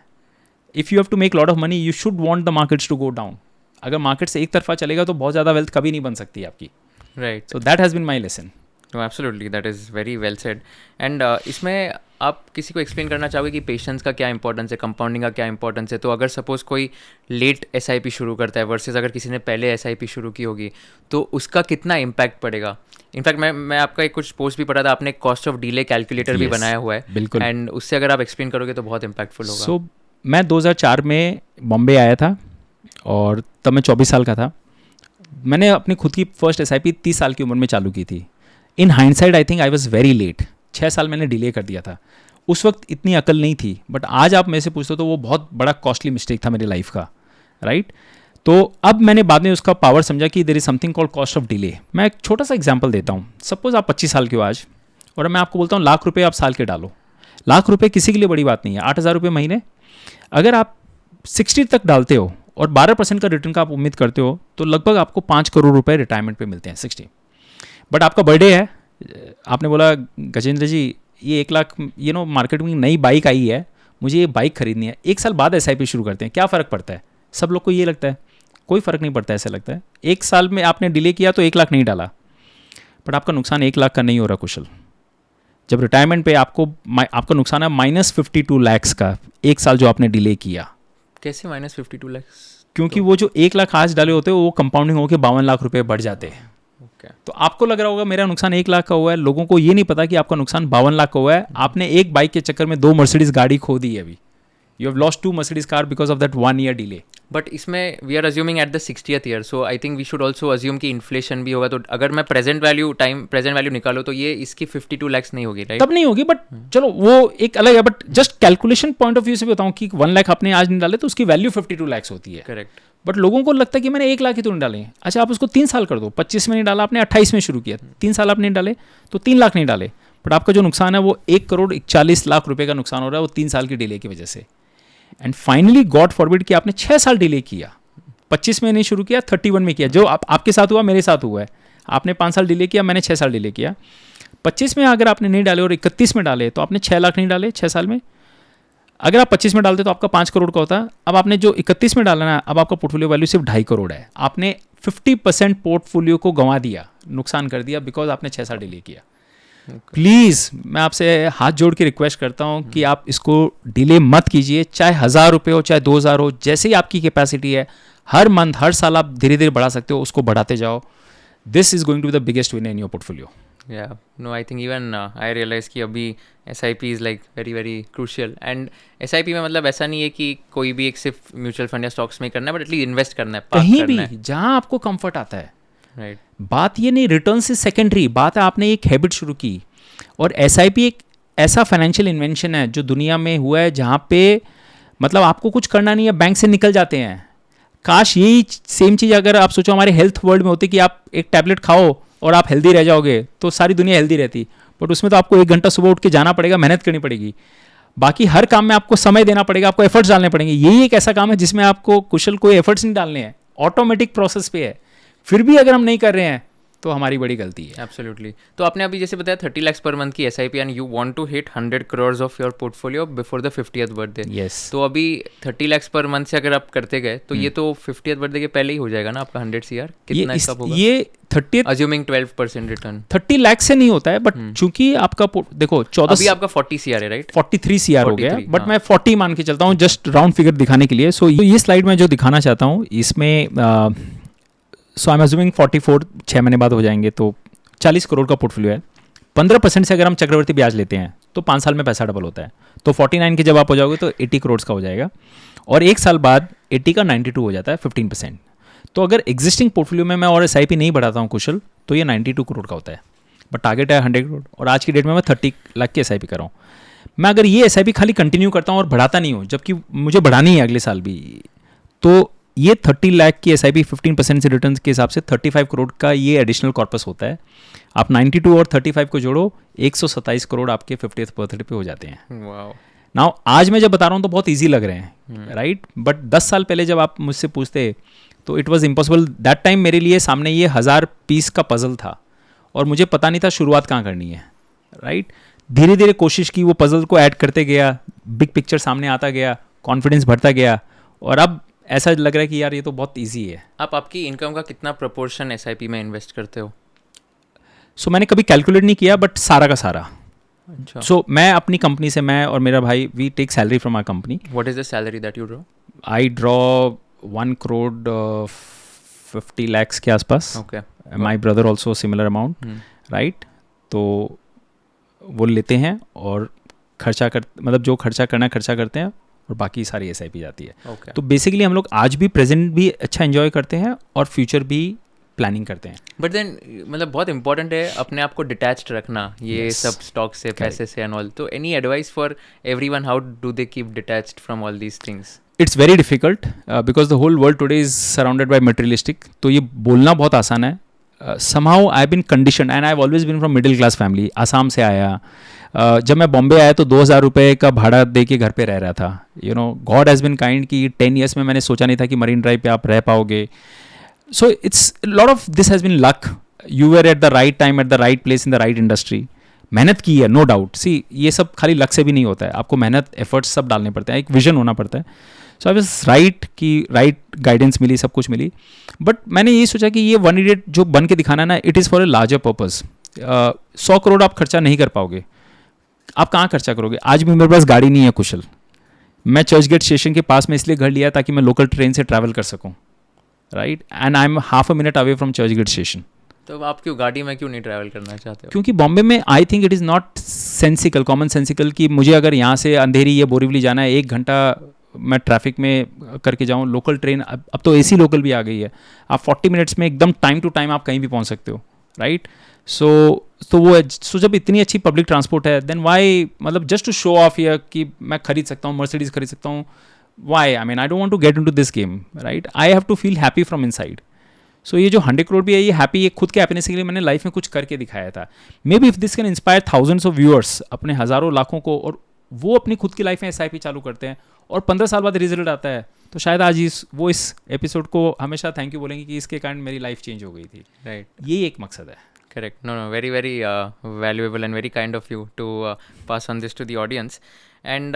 If you have to make lot of money, you should want the markets to go down. अगर मार्केट्स एक तरफा चलेगा तो बहुत ज़्यादा वेल्थ कभी नहीं बन सकती आपकी,
right?
So that has been my lesson.
Absolutely, that is very well said. And इसमें आप किसी को एक्सप्लेन करना चाहोगे कि पेशेंस का क्या इंपॉर्टेंस है, कंपाउंडिंग का क्या इंपॉर्टेंस है? तो अगर सपोज कोई लेट SIP शुरू करता है वर्सेस अगर किसी ने पहले SIP शुरू की होगी, तो उसका कितना इम्पैक्ट पड़ेगा? इनफैक्ट मैं आपका एक कुछ पोस्ट भी पढ़ा था, आपने कॉस्ट ऑफ डीले कैलकुलेटर भी बनाया हुआ है,
बिल्कुल।
एंड उससे अगर आप एक्सप्लेन करोगे तो बहुत इम्पैक्टफुल होगा।
सो मैं 2004 में बॉम्बे आया था और तब मैं 24 साल का था। मैंने अपनी खुद की फर्स्ट SIP 30 साल की उम्र में चालू की थी। In hindsight I think I was very late. 6 साल मैंने डिले कर दिया था। उस वक्त इतनी अकल नहीं थी, बट आज आप मेरे से पूछते हो तो वो बहुत बड़ा कॉस्टली मिस्टेक था मेरी लाइफ का, राइट? तो अब मैंने बाद में उसका पावर समझा कि there is something called cost of delay. मैं एक छोटा सा एग्जांपल देता हूँ। सपोज आप 25 साल के हो आज, और मैं आपको बोलता हूँ लाख रुपए आप साल के डालो। लाख रुपए किसी के लिए बड़ी बात नहीं है, 8,000 रुपये महीने। अगर आप 60 तक डालते हो और 12% का रिटर्न का आप उम्मीद करते हो, तो लगभग आपको 5 करोड़ रुपए रिटायरमेंट पे मिलते हैं 60। बट आपका बर्थडे है, आपने बोला गजेंद्र जी ये 1 लाख मार्केट में नई बाइक आई है, मुझे ये बाइक खरीदनी है। 1 साल बाद SIP शुरू करते हैं, क्या फ़र्क पड़ता है? सब लोग को ये लगता है, कोई फ़र्क नहीं पड़ता, ऐसा लगता है। 1 साल में आपने डिले किया तो 1 लाख नहीं डाला, बट आपका नुकसान 1 लाख का नहीं हो रहा कुशल। जब रिटायरमेंट पे आपका नुकसान है -52 lakhs का, 1 साल जो आपने डिले किया।
कैसे -52 lakhs?
क्योंकि वो जो 1 लाख आज डाले होते हैं वो कंपाउंडिंग होकर 52 लाख रुपए बढ़ जाते हैं। तो आपको लग रहा होगा मेरा नुकसान 1 लाख का हुआ है, लोगों को ये नहीं पता कि आपका नुकसान 52 लाख का हुआ है। आपने एक बाइक के चक्कर में 2 मर्सिडीज गाड़ी खो दी है अभी। You have lost 2 Mercedes car because of that 1 year delay.
But इसमें we are assuming at the 60th year, so I think we should also assume कि इन्फ्लेशन भी होगा। तो अगर मैं प्रेजेंट वैल्यू निकालो तो ये इसकी 52 lakhs नहीं होगी, राइट?
तब नहीं होगी, बट चलो वो एक अलग है। But just calculation point of view से बताऊं कि 1 लाख आपने आज नहीं डाले तो उसकी वैल्यू 52 lakhs होती है,
करेक्ट।
बट लोगों को लगता है कि मैंने 1 लाख ही तो नहीं डाले। अच्छा, आप उसको 3 साल कर दो। 25 में नहीं डाला आपने, 28 में शुरू किया, 3 साल आपने डाले तो 3 लाख नहीं डाले, बट आपका जो नुकसान है वो 1 करोड़ 41 लाख रुपए का नुकसान हो रहा है, वो 3 साल की डिले की वजह से। एंड फाइनली गॉड फॉरबिड कि आपने 6 साल डिले किया, 25 में नहीं शुरू किया, 31 में किया। जो आपके साथ हुआ मेरे साथ हुआ है। आपने 5 साल डिले किया, मैंने 6 साल डिले किया। 25 में अगर आपने नहीं डाले और 31 में डाले तो आपने 6 लाख नहीं डाले 6 साल में। अगर आप 25 में डालते तो आपका 5 करोड़ का होता। अब आपने जो 31 में डाला ना, अब आपका पोर्टफोलियो वैल्यू सिर्फ 2.5 करोड़ है। आपने 50% पोर्टफोलियो को गंवा दिया, नुकसान कर दिया, बिकॉज आपने 6 साल डिले किया। प्लीज़ मैं आपसे हाथ जोड़ के रिक्वेस्ट करता हूँ कि आप इसको डिले मत कीजिए, चाहे 1,000 रुपये हो, चाहे 2,000 हो, जैसे ही आपकी कैपेसिटी है। हर मंथ, हर साल आप धीरे धीरे बढ़ा सकते हो, उसको बढ़ाते जाओ। This is going to be the biggest winner in your portfolio.
Yeah, no, I think even I realize कि अभी SIP is like very very crucial, and SIP में मतलब ऐसा नहीं है कि कोई भी एक सिर्फ म्यूचुअल फंड या स्टॉक्स में करना है, बट एटलीस्ट इन्वेस्ट करना है, पार्क
कहीं
करना
भी जहां आपको कंफर्ट आता है,
राइट?
बात ये नहीं, रिटर्न से सेकेंडरी बात है। आपने एक हैबिट शुरू की, और SIP एक ऐसा फाइनेंशियल इन्वेंशन है जो दुनिया में हुआ है जहाँ पे मतलब आपको कुछ करना नहीं है, बैंक से निकल जाते हैं। काश यही सेम चीज़ अगर आप सोचो हमारे हेल्थ वर्ल्ड में होती कि आप एक टैबलेट खाओ और आप हेल्दी रह जाओगे तो सारी दुनिया हेल्दी रहती, बट उसमें तो आपको 1 घंटा सुबह उठ के जाना पड़ेगा, मेहनत करनी पड़ेगी, बाकी हर काम में आपको समय देना पड़ेगा, आपको एफर्ट्स डालने पड़ेंगे। यही एक ऐसा काम है जिसमें आपको कुशल कोई एफर्ट्स नहीं डालने हैं, ऑटोमेटिक प्रोसेस पे है, फिर भी अगर हम नहीं कर रहे हैं तो हमारी बड़ी गलती है।
एब्सोल्युटली। तो आपने अभी जैसे बताया 30 lakhs पर मंथ की SIP and you want to hit 100 crores of your portfolio before the 50th birthday.
Yes,
तो अभी 30 lakhs पर मंथ से अगर आप करते गए तो ये तो 50th बर्थडे के पहले ही हो जाएगा ना आपका 100 CR। कितना इसका होगा?
ये 30
अज्यूमिंग 12% रिटर्न।
30 लाख से नहीं होता है, बट चूंकि आपका देखो 14
अभी आपका 40 CR है, राइट?
43 CR हो गया,
43,
बट
हाँ।
मैं 40 मान के चलता हूँ जस्ट राउंड फिगर दिखाने के लिए। सो ये स्लाइड में जो दिखाना चाहता हूँ इसमें सो आई एम अज्यूमिंग 44 6 महीने बाद हो जाएंगे, तो 40 करोड़ का पोर्टफोलियो है। 15% से अगर हम चक्रवर्ती ब्याज लेते हैं तो 5 साल में पैसा डबल होता है, तो 49 के जब आप हो जाओगे तो 80 करोड़ का हो जाएगा, और 1 साल बाद 80 का 92 हो जाता है 15%। तो अगर एग्जिस्टिंग पोर्टफोलियो में मैं और SIP नहीं बढ़ाता हूँ कुशल, तो ये 92 करोड़ का होता है, बट टारगेट है 100 करोड़, और आज की डेट में मैं 30 लाख की SIP कर रहा हूँ। मैं अगर ये SIP खाली कंटिन्यू करता हूँ और बढ़ाता नहीं हूँ, जबकि मुझे बढ़ानी है अगले साल भी, तो ये 30 लाख की SIP 15% से रिटर्न के हिसाब से 35 करोड़ का ये एडिशनल कॉर्पस होता है। आप 92 और 35 को जोड़ो, 127 करोड़ आपके 50th बर्थडे पे हो जाते हैं।
वाओ।
नाउ आज मैं जब बता रहा हूँ तो बहुत ईजी लग रहे हैं, राइट, बट 10 साल पहले जब आप मुझसे पूछते तो it was impossible. That time मेरे लिए सामने ये 1000 पीस का पजल था और मुझे पता नहीं था शुरुआत कहाँ करनी है, राइट। धीरे धीरे कोशिश की, वो पजल को ऐड करते गया, बिग पिक्चर सामने आता गया, कॉन्फिडेंस बढ़ता गया, और अब ऐसा लग रहा है कि यार ये तो बहुत ईजी है।
आप आपकी इनकम का कितना प्रोपोर्शन SIP में इन्वेस्ट करते हो?
सो मैंने कभी कैलकुलेट नहीं किया, बट सारा का सारा।
अच्छा।
सो मैं अपनी कंपनी से, मैं और मेरा भाई, we take salary from our company.
What is the salary that you draw?
I draw 1 crore 50 lakhs के आसपास।
Okay.
My brother also similar amount, right. तो वो लेते हैं और खर्चा कर, मतलब जो खर्चा करना है खर्चा करते हैं, और बाकी सारी SIP जाती है।
ओके।
तो बेसिकली हम लोग आज भी प्रेजेंट भी अच्छा एंजॉय करते हैं और फ्यूचर भी प्लानिंग करते हैं।
बट देन मतलब बहुत इंपॉर्टेंट है अपने आप को डिटैच्ड रखना ये
Yes.
सब स्टॉक से, पैसे से एंड ऑल। तो any advice for everyone, how do they keep detached from all these things?
It's very difficult because the whole world today is surrounded by materialistic. तो ये बोलना बहुत आसान है। Somehow I been condition and I have always been from middle class family. Assam से आया। जब मैं बॉम्बे आया तो 2000 रुपये का भाड़ा दे के घर पे रह रहा था। You know, God has been kind कि 10 years में मैंने सोचा नहीं था कि मरीन ड्राइव पे आप रह पाओगे। So it's lot of this has been luck. You were at the right time at the right place in the right industry. मेहनत की है, नो डाउट। सी, ये सब खाली लक से भी नहीं होता है, आपको मेहनत, एफर्ट्स सब डालने पड़ते हैं, एक विजन होना पड़ता है। सो आई वाज राइट कि राइट गाइडेंस मिली, सब कुछ मिली। बट मैंने ये सोचा कि ये 1 idiot जो बन के दिखाना है ना, it is for a larger purpose. 100 crore आप खर्चा नहीं कर पाओगे, आप कहाँ खर्चा करोगे? आज भी मेरे पास गाड़ी नहीं है कुशल। मैं चर्च गेट स्टेशन के पास में इसलिए घर लिया ताकि मैं लोकल ट्रेन से ट्रैवल कर सकूँ, right, and I am half a minute away from Churchgate station.
तो आप क्यों गाड़ी में क्यों नहीं ट्रैवल करना चाहते हो?
क्योंकि बॉम्बे में I think it is not sensical, common sensical कि मुझे अगर यहाँ से अंधेरी या बोरीवली जाना है 1 घंटा मैं ट्रैफिक में करके जाऊँ। लोकल ट्रेन अब तो AC लोकल भी आ गई है, आप 40 मिनट्स में एकदम टाइम टू टाइम आप कहीं भी पहुँच सकते हो, राइट। सो जब इतनी अच्छी पब्लिक ट्रांसपोर्ट है, देन वाई, मतलब just to show off here कि मैं खरीद सकता हूँ, मर्सिडीज खरीद सकता हूँ, why? I mean I don't want to get into this game, right. I have to feel happy from inside. So ये जो 100 करोड़ भी है, ये हैप्पी, ये खुद के हैप्पीनेस के लिए मैंने लाइफ में कुछ करके दिखाया था। May be if this can inspire thousands of viewers, अपने हज़ारों लाखों को, और वो अपनी खुद की लाइफ में SIP चालू करते हैं और 15 साल बाद रिजल्ट आता है, तो शायद आज इस एपिसोड को हमेशा थैंक यू बोलेंगे कि इसके कारण मेरी लाइफ चेंज हो गई थी,
राइट।
यही एक मकसद है।
Correct. No, very, very valuable and very kind of you to pass on this to the audience. And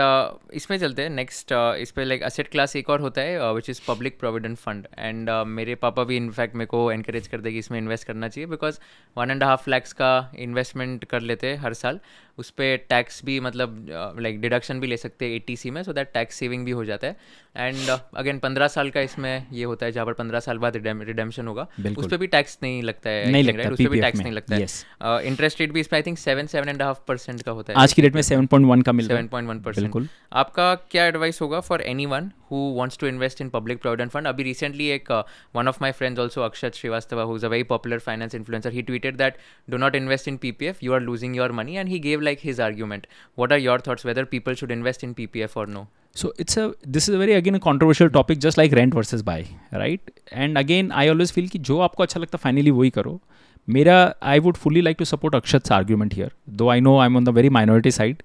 इसमें चलते हैं नेक्स्ट, इस पर लाइक असेट क्लास एक और होता है which is public provident fund. And मेरे पापा भी इनफैक्ट मेरे को एनकरेज करते कि इसमें इन्वेस्ट करना चाहिए, बिकॉज 1.5 lakhs का इन्वेस्टमेंट कर लेते हैं हर साल। उस पर टैक्स भी मतलब लाइक डिडक्शन भी ले सकते हैं ATC में, सो दैट टैक्स सेविंग भी हो जाता है। एंड अगेन 15 साल का इसमें ये होता है, जहाँ पर 15 साल बाद रिडेम्पशन होगा, उस पर भी टैक्स नहीं लगता है,
नहीं लगता,
उस पर भी टैक्स नहीं लगता
yes.
है। इंटरेस्ट रेट भी इस पर आई थिंक 7.5% का होता है,
आज की डेट में 7.1 का मिल रहा है।
7.1%।
बिल्कुल।
आपका क्या एडवाइस होगा for anyone who wants to invest in public provident fund? अभी रिसेंटली एक one of my friends also Akshat Shrivastava, who is a very popular finance influencer, he tweeted that do not invest in PPF, you are losing your money, and he gave like his argument. What are your thoughts whether people should invest in PPF or no?
So this is a very again a controversial topic, just like rent versus buy, right? And again I always feel कि जो आपको अच्छा लगता है फाइनली वही करो। मेरा I would fully like to support Akshat argument here, though I know I am on the very minority side,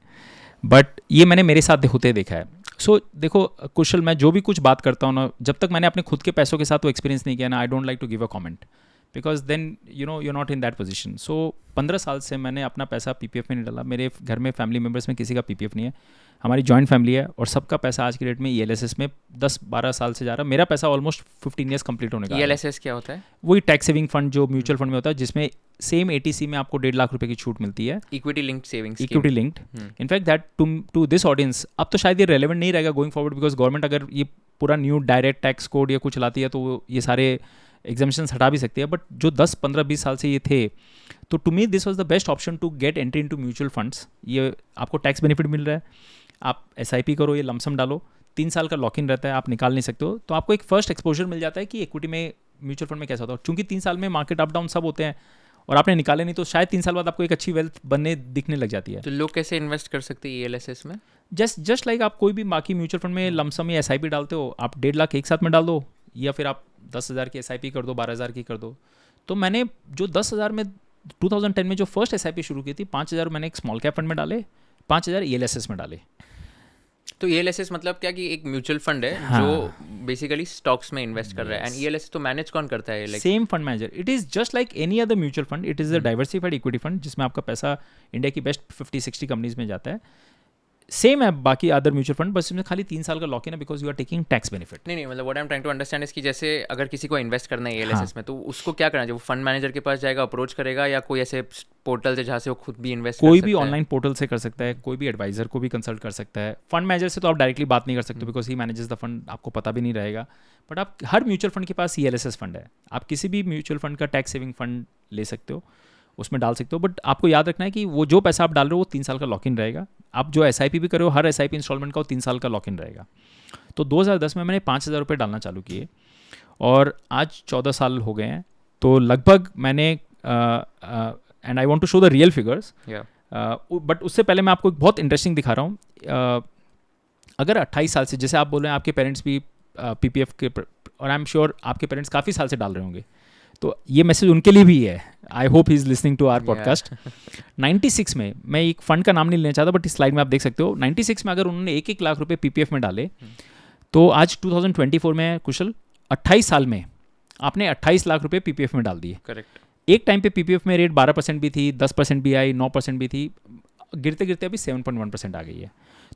but ये मैंने मेरे साथ होते देखा है. सो देखो कुशल, मैं जो भी कुछ बात करता हूँ ना, जब तक मैंने अपने खुद के पैसों के साथ वो एक्सपीरियंस नहीं किया ना, I don't like to give a comment, because then you're not in that position. So 15 साल से मैंने अपना पैसा पीपीएफ में नहीं डाला. मेरे घर में फैमिली मेम्बर्स में किसी का पीपीएफ नहीं है. हमारी जॉइंट फैमिली है और सबका पैसा आज की डेट में ईएलएसएस में 10-12 साल से जा रहा है. मेरा पैसा ऑलमोस्ट 15 ईयर्स कंप्लीट होने का है.
ईएलएसएस क्या होता है?
वही टैक्स सेविंग फंड जो म्यूचुअल फंड में होता है, जिसमें सेम एटीसी में आपको 1.5 लाख रुपए की छूट मिलती है.
Equity linked savings.
Equity linked. In fact that to this audience अब तो शायद ये रेलेवेंट नहीं रहेगा गोइंग फॉरवर्ड, बिकॉज गवर्नमेंट अगर ये पूरा न्यू डायरेक्ट टैक्स कोड या कुछ लाती है तो ये सारे एग्जामिशंस हटा भी सकती है. बट जो 10, 15, 20 साल से ये थे, तो to me this was the best option to get entry into mutual funds. ये आपको टैक्स बेनिफिट मिल रहा है, आप एसआईपी करो, ये लमसम डालो, 3 साल का लॉक इन रहता है, आप निकाल नहीं सकते हो. तो आपको एक फर्स्ट एक्सपोजर मिल जाता है कि इक्विटी में, म्यूचुअल फंड में कैसा होता है. चूंकि 3 साल में मार्केट अप डाउन सब होते हैं और आपने निकाले नहीं, तो शायद 3 साल बाद आपको एक अच्छी वेल्थ बनने दिखने लग जाती है.
तो लोग कैसे इन्वेस्ट कर सकते हैं ईएलएसएस में?
जस्ट लाइक आप कोई भी बाकी म्यूचुअल फंड में लमसम या एसआईपी डालते हो, आप 1.5 लाख एक साथ में डाल दो, या फिर आप 10,000 की एसआईपी कर दो, 12,000 की कर दो. तो मैंने जो 10,000 में 2010 में जो फर्स्ट एसआईपी शुरू की थी, 5,000 मैंने एक स्मॉल कैप फंड में डाले, 5,000 ईएलएसएस में डाले.
तो ईएलएसएस मतलब क्या कि एक म्यूचुअल फंड है
हाँ.
जो बेसिकली स्टॉक्स में इन्वेस्ट कर रहा है. एंड ईएलएसएस तो मैनेज कौन करता है? Like
same fund manager. It is just like any other mutual fund. It is a diversified equity fund जिसमें आपका पैसा इंडिया की बेस्ट 50-60 कंपनीज में जाता है. सेम है बाकी अदर म्यूचुअल फंड, बस इसमें खाली 3 साल का लॉक इन है, because you are taking tax benefit.
नहीं मतलब what I am trying to understand इसकी, जैसे अगर किसी को इन्वेस्ट करना है ईएलएसएस में, तो उसको क्या करना चाहिए? वो फंड मैनेजर के पास जाएगा, अप्रोच करेगा, या कोई ऐसे पोर्टल से जहाँ से वो खुद भी इन्वेस्ट
कोई भी ऑनलाइन पोर्टल से कर सकता है, कोई भी एडवाइजर को भी कंसल्ट कर सकता है. फंड मैनेजर से तो आप डायरेक्टली बात नहीं कर सकते, because he manages the fund, आपको पता भी नहीं रहेगा. बट आप हर म्यूचुअल फंड के पास ईएलएसएस फंड है, आप किसी भी म्यूचुअल फंड का टैक्स सेविंग फंड ले सकते हो, उसमें डाल सकते हो. बट आपको याद रखना है कि वो जो पैसा आप डाल रहे हो वो 3 साल का लॉक इन रहेगा. आप जो एसआईपी भी कर रहे हो, हर एसआईपी इंस्टॉलमेंट का वो 3 साल का लॉक इन रहेगा. तो 2010 में मैंने 5,000 रुपये डालना चालू किए और आज 14 साल हो गए हैं. तो लगभग मैंने and I want to show the real figures, but उससे पहले मैं आपको एक बहुत इंटरेस्टिंग दिखा रहा हूँ. अगर 28 साल से, जैसे आप बोल रहे हैं आपके पेरेंट्स भी पीपीएफ के, और आई एम श्योर आपके पेरेंट्स काफ़ी साल से डाल रहे होंगे, तो ये मैसेज उनके लिए भी है. I hope he is listening to our podcast. 96 में, मैं एक फंड का नाम नहीं लेना चाहता, बट इस स्लाइड में आप देख सकते हो, 96 में अगर उन्होंने 1-1 लाख रुपए पीपीएफ में डाले, तो आज 2024 में कुशल 28 साल में आपने 28 लाख रुपए पीपीएफ में डाल दिए.
करेक्ट.
एक टाइम पे पीपीएफ में रेट 12% भी थी, 10% भी आई, 9% भी थी, गिरते गिरते अभी 7.1% आ गई है.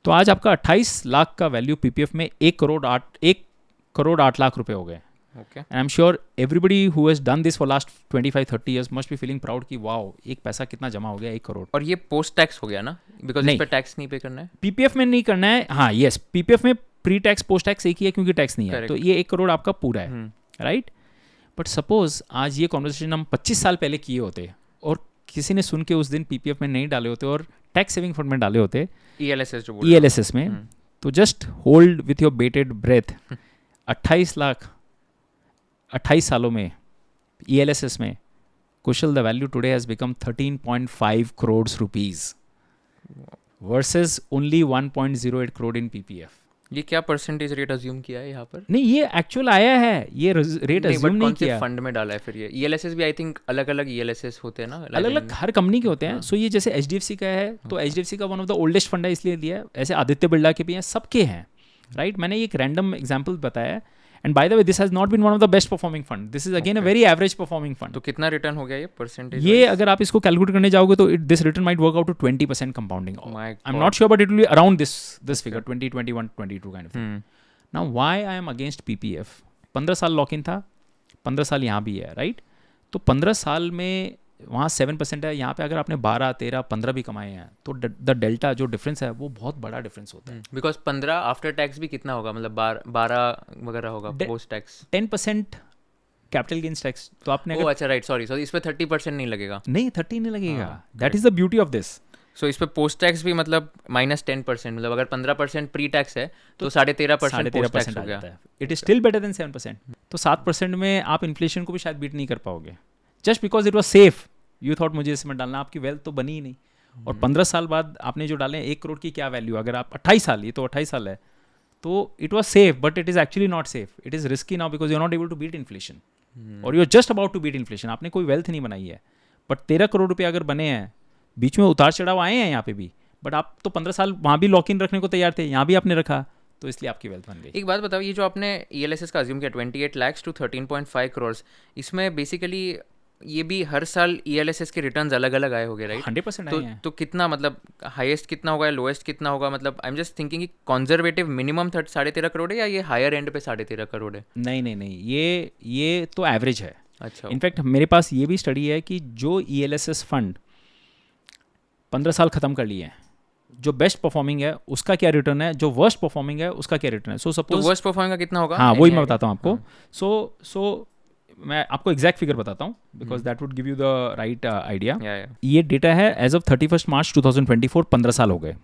तो आज आपका 28 लाख का वैल्यू पीपीएफ में 1 करोड़ 8 लाख रुपए हो गए.
Okay.
And I'm sure everybody who has done this for last 25-30 years must be feeling proud कि वाओ, एक पैसा कितना जमा हो गया, 1 करोड़.
और ये पोस्ट टैक्स हो गया ना, बिकॉज इस पे टैक्स नहीं पे करना है.
पीपीएफ में नहीं करना है. हाँ, यस, पीपीएफ में प्री टैक्स पोस्ट टैक्स एक ही है, क्योंकि टैक्स नहीं है.
Correct.
तो ये 1 करोड़ आपका पूरा है, राइट. बट सपोज आज ये कॉन्वर्सेशन हम 25 साल पहले किए होते और किसी ने सुन के उस दिन पीपीएफ में नहीं डाले होते और टैक्स सेविंग फंड में डाले होते, ईएलएसएस में, तो just hold with your bated breath. 28 lakh 28 सालों में ईएलएसएस में, Kushal, the value today has become 13.5 crore rupees versus only 1.08 crore in PPF.
ये क्या परसेंटेज रेट अज्यूम किया है यहाँ पर?
नहीं, ये एक्चुअल आया है, ये रेट अज्यूम नहीं किया.
फंड में डाला है फिर ये ईएलएसएस भी, आई थिंक अलग अलग ईएलएसएस होते हैं ना,
अलग अलग हर कंपनी के होते हैं. सो ये जैसे एचडीएफसी का है, तो एचडीएफसी का one of the oldest fund है इसलिए दिया है. ऐसे आदित्य बिरला के भी हैं, सबके हैं, राइट. मैंने एक रैंडम एग्जांपल बताया. And by the way, this has not been one of the best performing fund. This is again a very average performing fund.
तो कितना रिटर्न हो गया ये परसेंटेज?
ये अगर आप इसको कैलकुलेट करने जाओगे तो this return might work out to 20% compounding. I am not sure, but it will be around this figure, 20, 21, 22 kind of thing. Now why I am against PPF? 15 साल लॉक इन था, 15 साल यहाँ भी है, राइट. तो 15 साल में वहाँ 7% है, यहाँ पे अगर आपने 12, 13, 15 भी कमाए हैं, तो द डेल्टा जो डिफरेंस है वो बहुत बड़ा डिफरेंस होता है.
बिकॉज 15 आफ्टर टैक्स भी कितना होगा, मतलब 12 वगैरह होगा post tax.
10% capital gains tax. तो आपने
अच्छा, राइट, सॉरी, इस पे 30% नहीं लगेगा.
नहीं, 30 नहीं लगेगा. That is the beauty of this.
So इस पे पोस्ट टैक्स भी मतलब -10%, मतलब अगर 15% प्री टैक्स है तो 13.5% पोस्ट टैक्स हो गया.
It is still better than 7%. तो 7% में आप इन्फ्लेशन को भी शायद बीट नहीं कर पाओगे. Just because it was safe, you thought मुझे इसमें डालना, आपकी वेल्थ तो बनी ही नहीं. और 15 साल बाद आपने जो डाले 1 करोड़ की क्या वैल्यू, अगर आप 28 साल, ये तो 28 साल है, तो it was safe, but it is actually not safe. It is risky now because you are not able to beat inflation, और you are just about to beat inflation. आपने कोई वेल्थ नहीं बनाई है. बट 13 करोड़ रुपये अगर बने हैं, बीच में उतार चढ़ाव आए हैं यहाँ पे भी, बट आप तो 15 साल वहाँ भी लॉक इन रखने को तैयार थे, यहाँ भी आपने रखा, तो इसलिए आपकी वेल्थ बन गई।
एक बात बताओ, ये जो आपने ELSS का अज्यूम किया 28 lakhs to 13.5 crores, इसमें बेसिकली ये भी हर साल ELSS के रिटर्न्स अलग अलग आए होंगे, राइट?
100%
तो
आए हैं।
तो कितना, मतलब हाईएस्ट कितना होगा, लोएस्ट कितना होगा? मतलब आई एम जस्ट थिंकिंग कि कॉन्जर्वेटिव मिनिमम 13.5 करोड़ है, या ये हायर एंड पे 13.5 करोड़ है?
नहीं नहीं नहीं, ये तो एवरेज है।
अच्छा,
इनफैक्ट मेरे पास ये भी स्टडी है कि जो ELSS फंड 15 साल ख़त्म कर लिए हैं, जो बेस्ट परफॉर्मिंग है उसका क्या रिटर्न है, जो वर्स्ट परफॉर्मिंग है उसका क्या रिटर्न है। सो
तो
सपोज
वर्स्ट परफॉर्मिंग का कितना होगा?
हाँ,
Any
वही मैं
idea?
बताता हूँ आपको।
हाँ।
सो मैं आपको एग्जैक्ट फिगर बताता हूँ, because that would give you the right idea.
या
ये डेटा है एज ऑफ 31 मार्च 2024, 15 साल हो गए।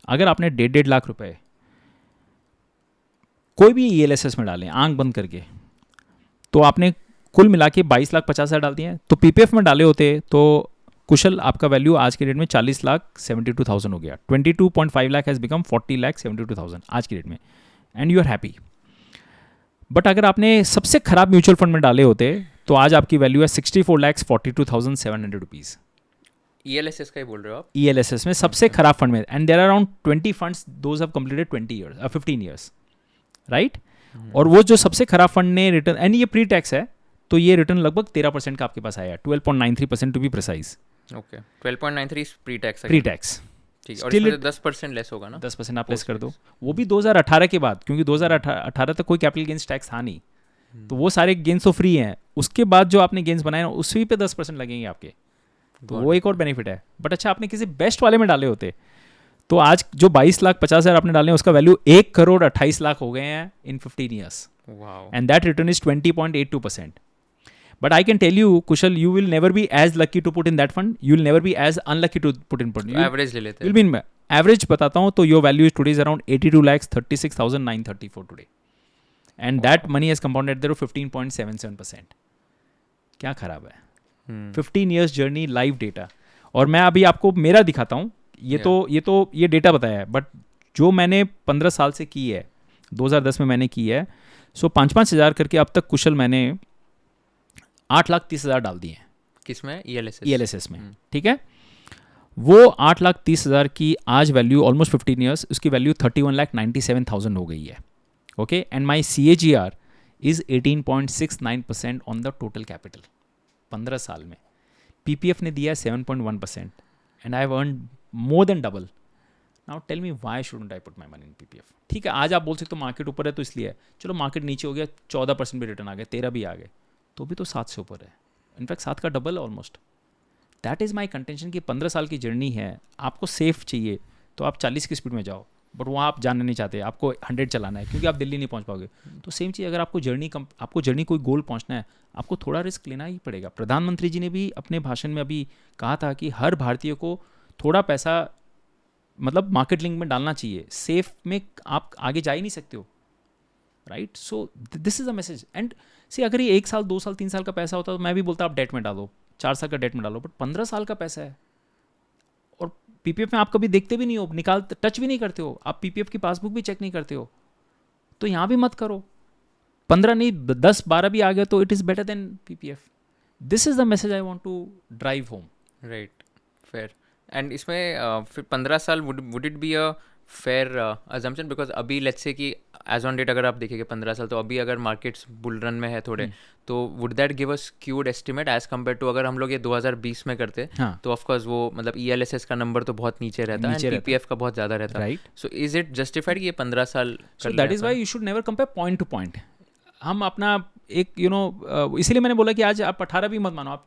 अगर आपने 1.5 लाख रुपए कोई भी ELSS में डालें आंख बंद करके, तो आपने कुल मिला के 22,50,000 डाल दिए हैं। तो PPF में डाले होते तो कुशल आपका वैल्यू आज के डेट में 40,72,000 हो गया। 22.5 लाख हैज़ बिकम 40,72,000 आज की डेट में, and you are happy. But अगर आपने सबसे खराब म्यूचुअल फंड में डाले होते तो आज आपकी वैल्यू है 64,42,700 रुपीज़।
ELSS का ही बोल रहे हो आप?
ELSS में सबसे खराब फंड में, and there are around 20 funds those have completed 15 years, right? और वो जो सबसे खराब फंड ने रिटर्न, एंड ये प्री टैक्स है, तो ये रिटर्न लगभग 13% का आपके पास आया, 12.93% to be precise.
Okay, 12.93 pre tax.
Pre tax
ठीक है, और
Still
इसमें 10% लेस होगा ना?
10% आप लेस कर दो, वो भी 2018 के बाद, क्योंकि 2018 तक कोई कैपिटल गेंस टैक्स था नहीं, तो वो सारे गेंस तो फ्री हैं। उसके बाद जो आपने गेंस बनाए ना, उसी पे 10% लगेंगे आपके, तो वो एक और बेनिफिट है। बट अच्छा, आपने किसी बेस्ट वाले में डाले होते तो आज जो 22,50,000 आपने डाले हैं उसका वैल्यू 1,28,00,000 हो गए हैं इन 15 years,
wow.
and that return is 20.82%. But I can tell you, Kushal, you will never be as lucky to put in that fund. You will never be as unlucky to put in fund.
Average ले लेते
You'll
हैं।
be in average बताता हूँ तो your value is today is around 82,36,934 today, and that money has compounded there 15.77%. क्या खराब है? 15 years journey live data। और मैं अभी आपको मेरा दिखाता हूँ। ये डेटा बताया है, बट जो मैंने 15 साल से की है, 2010 में मैंने की है, सो 5-5 हज़ार करके अब तक कुशल मैंने 8,30,000 डाल दिए हैं
किसमें?
ELSS में, ठीक है? वो 8,30,000 की आज वैल्यू ऑलमोस्ट 15 ईयर्स, उसकी वैल्यू 31,97,000 हो गई है। Okay, and my CAGR is 18.69% on the total capital 15 साल में। PPF ने दिया 7.1%, and I have earn more than double. Now tell me why shouldn't I put my money in PPF? ठीक है, आज आप बोल सकते हो मार्केट ऊपर है तो इसलिए है, चलो मार्केट नीचे हो गया, 14% भी रिटर्न आ गया, 13 भी आ गए, तो भी तो 7 से ऊपर है, इनफैक्ट 7 का double almost. That is my contention कि 15 साल की जर्नी है, आपको सेफ चाहिए तो आप 40 की स्पीड में जाओ, बट वहाँ आप जाना नहीं चाहते, आपको 100 चलाना है क्योंकि आप दिल्ली नहीं पहुँच पाओगे। तो सेम चीज़, अगर आपको जर्नी कोई गोल पहुँचना है, आपको थोड़ा रिस्क लेना ही पड़ेगा। प्रधानमंत्री जी ने भी अपने भाषण में अभी कहा था कि हर भारतीय को थोड़ा पैसा मतलब मार्केट लिंक में डालना चाहिए, सेफ में आप आगे जा ही नहीं सकते हो, right? So this is a message. And see, अगर ये 1 साल 2 साल 3 साल का पैसा होता तो मैं भी बोलता आप डेट में डालो, 4 साल का डेट में डालो, बट 15 साल का पैसा है और PPF में आप कभी देखते भी नहीं हो, निकालते टच भी नहीं करते हो, आप PPF की पासबुक भी चेक नहीं करते हो, तो यहाँ भी मत करो। 15 नहीं 10-12 भी आ गया तो it is better than PPF। This is the message I want to drive home.
Right, fair. And इसमें फिर 15 साल would it be a fair assumption? Because अभी लेट्स से कि एज ऑन डेट अगर आप देखेंगे 15 साल, तो अभी अगर मार्केट्स बुल रन में है थोड़े, तो would that give a skewed estimate as compare to अगर हम लोग ये 2020 में करते?
हाँ,
तो ऑफकोर्स वो मतलब ELSS का नंबर तो बहुत नीचे रहता है, एंड PPF का बहुत ज़्यादा रहता है,
right?
So is it justified कि ये 15 साल?
So that is why you should never compare point two point. हम अपना एक इसीलिए मैंने बोला कि आज आप 18 भी मत मानो, आप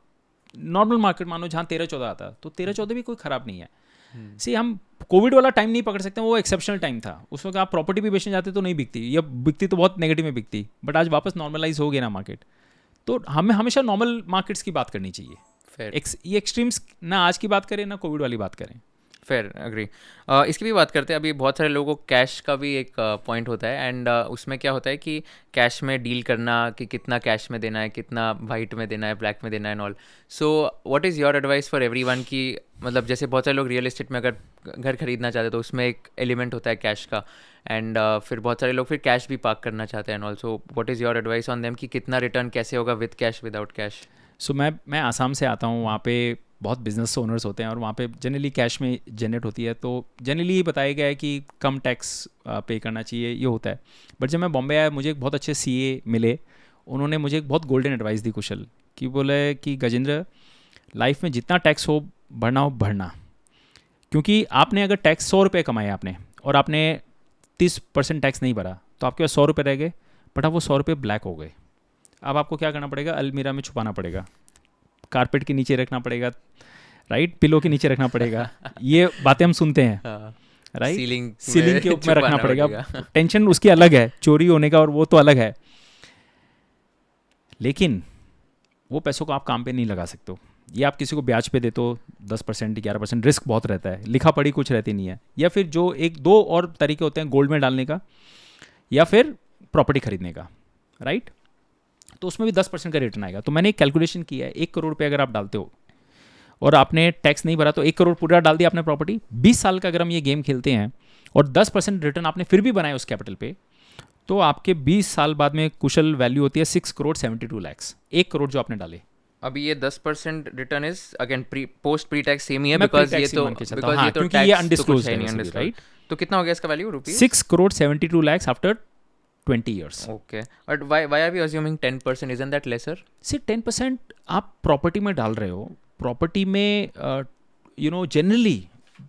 नॉर्मल मार्केट मानो जहाँ 13-14 आता, तो 13-14 भी कोई ख़राब नहीं है। सी, हम कोविड वाला टाइम नहीं पकड़ सकते, वो एक्सेप्शनल टाइम था, उस वक्त आप प्रॉपर्टी भी बेचने जाते तो नहीं बिकती, या बिकती तो बहुत नेगेटिव में बिकती, बट आज वापस नॉर्मलाइज हो गया ना मार्केट, तो हमें हमेशा नॉर्मल मार्केट्स की बात करनी चाहिए।
फेयर,
ये एक्सट्रीम्स ना आज की बात करें ना कोविड वाली बात करें।
Fair, agree. इसकी भी बात करते हैं। अभी बहुत सारे लोगों को कैश का भी एक पॉइंट होता है, एंड उसमें क्या होता है कि कैश में डील करना, कि कितना कैश में देना है, कितना वाइट में देना है, ब्लैक में देना है and all. So what is your advice for everyone कि मतलब जैसे बहुत सारे लोग रियल एस्टेट में अगर घर खरीदना चाहते हैं तो उसमें एक एलिमेंट होता है कैश का, एंड फिर बहुत सारे लोग फिर कैश भी पार्क करना चाहते हैं and also what is your advice on them कि कितना रिटर्न कैसे होगा विद कैश, विदाउट कैश?
सो मैं आसाम से आता हूँ, वहाँ पे बहुत बिजनेस ओनर्स होते हैं और वहाँ पे जनरली कैश में जनरेट होती है, तो जनरली ये बताया गया है कि कम टैक्स पे करना चाहिए, ये होता है। बट जब मैं बॉम्बे आया मुझे एक बहुत अच्छे सीए मिले, उन्होंने मुझे एक बहुत गोल्डन एडवाइस दी कुशल, कि बोले कि गजेंद्र, लाइफ में जितना टैक्स हो भरना, क्योंकि आपने अगर टैक्स 100 रुपये कमाए आपने और आपने 30% टैक्स नहीं भरा तो आपके पास 100 रुपये रह गए, बट अब वो 100 रुपये ब्लैक हो गए। अब आपको क्या करना पड़ेगा, अलमीरा में छुपाना पड़ेगा, कारपेट के नीचे रखना पड़ेगा, राइट, पिलो के नीचे रखना पड़ेगा। ये बातें हम सुनते हैं, राइट, सीलिंग के ऊपर रखना पड़ेगा। टेंशन उसकी अलग है, चोरी होने का, और वो तो अलग है, लेकिन वो पैसों को आप काम पे नहीं लगा सकते हो। ये आप किसी को ब्याज पे देते हो 10% 11%, रिस्क बहुत रहता है, लिखा पढ़ी कुछ रहती नहीं है। या फिर जो एक दो और तरीके होते हैं, गोल्ड में डालने का या फिर प्रॉपर्टी खरीदने का, राइट, तो उसमें भी 10% का रिटर्न आएगा। तो मैंने एक कैलकुलेशन किया है, 1 करोड़ रुपये अगर आप डालते हो और आपने टैक्स नहीं भरा तो 1 करोड़ पूरा डाल दिया आपने प्रॉपर्टी। 20 साल का अगर हम ये गेम खेलते हैं और 10% रिटर्न आपने फिर भी बनाया उस कैपिटल पे, तो आपके 20 साल बाद में कुशल वैल्यू होती है 6 करोड़ 72 लैक्स, 1 करोड़ जो आपने डाले।
अभी ये 10% return is again post pre tax same ही है,
मैं
बिकॉज
pre-tax
ये
ही
तो
मान के चलता हूँ,
बिकॉज
हाँ,
ये तो
क्योंकि ये
टैक्स तो
undisclosed
कुछ है नहीं
है
अनडिस्क्लोज्ड,
राइट।
तो कितना हो गया इसका value rupees?
6 crore 72 lakhs after 20 years.
Okay, but why are we assuming 10%? Isn't that lesser?
See 10% आप प्रॉपर्टी में डाल रहे हो, प्रॉपर्टी में जनरली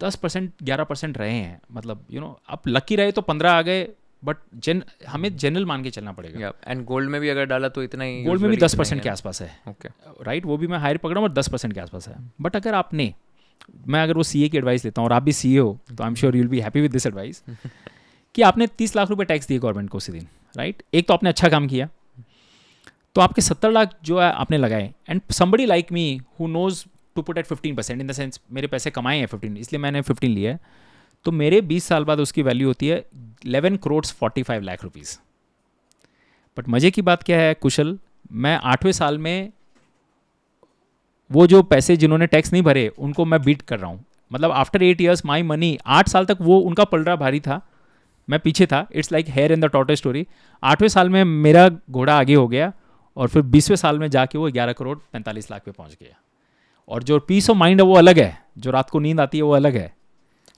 10% 11% रहे हैं, मतलब आप लकी रहे तो 15 आ गए, बट हमें जनरल मान के चलना पड़ेगा।
या एंड गोल्ड में भी अगर डाला तो इतना ही,
गोल्ड में भी
usually
10%
इतना
के
ही
आसपास है,
ओके।
राइट, वो भी मैं हायर पकड़ा हूँ और 10% के आसपास है। बट अगर आपने, मैं अगर वो सीए की एडवाइस लेता हूँ और आप भी सीए हो, तो I am sure you will be happy with this advice, कि आपने 30 लाख रुपए टैक्स दिए गवर्नमेंट को उसी दिन, राइट, एक तो आपने अच्छा काम किया, तो आपके 70 लाख जो है आपने लगाए, and somebody like me who knows to put at 15%, in the sense मेरे पैसे कमाए हैं 15, इसलिए मैंने 15 लिया है, तो मेरे 20 साल बाद उसकी वैल्यू होती है 11 करोड़ 45 लाख रुपीज़। बट मज़े की बात क्या है कुशल, मैं 8वें साल में वो जो पैसे जिन्होंने टैक्स नहीं भरे उनको मैं बीट कर रहा हूँ। मतलब आफ्टर 8 ईयर्स माई मनी, 8 साल तक वो उनका पलड़ा भारी था, मैं पीछे था। It's like hare in the tortoise story. 8वें साल में मेरा घोड़ा आगे हो गया और फिर 20वें साल में जाके वो 11 करोड़ 45 लाख पे पहुँच गया। और जो पीस ऑफ माइंड है वो अलग है, जो रात को नींद आती है वो अलग है।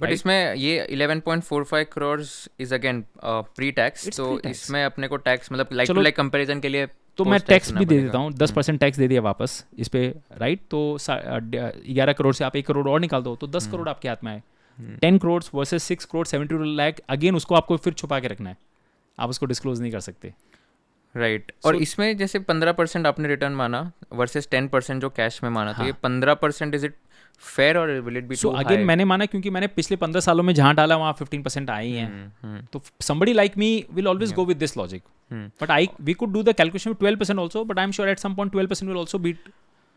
बट इसमें ये 11.45 crore is again pre tax, तो इसमें अपने को टैक्स मतलब लाइक टू लाइक कंपैरिजन के लिए
तो मैं टैक्स भी दे देता हूँ, 10% टैक्स दे दिया वापस इस पे, राइट। तो 11 करोड़ से आप 1 करोड़ और निकाल दो तो 10 करोड़ आपके हाथ में आए। 10 करोड़ वर्सेस 6 करोड़ 72 लाख, अगेन उसको आपको फिर छुपा के रखना है, आप उसको डिस्क्लोज नहीं कर सकते,
राइट। और इसमें जैसे 15% आपने रिटर्न माना वर्सेस 10% जो कैश में माना, तो ये 15% इज इट फेयर और will it be too high?
Again मैंने माना क्योंकि मैंने पिछले 15 सालों में जहाँ डाला वहाँ 15% आए ही हैं, तो somebody like me will always go with this logic. But we could do the calculation with 12% also, but I'm sure at some point 12% will also beat.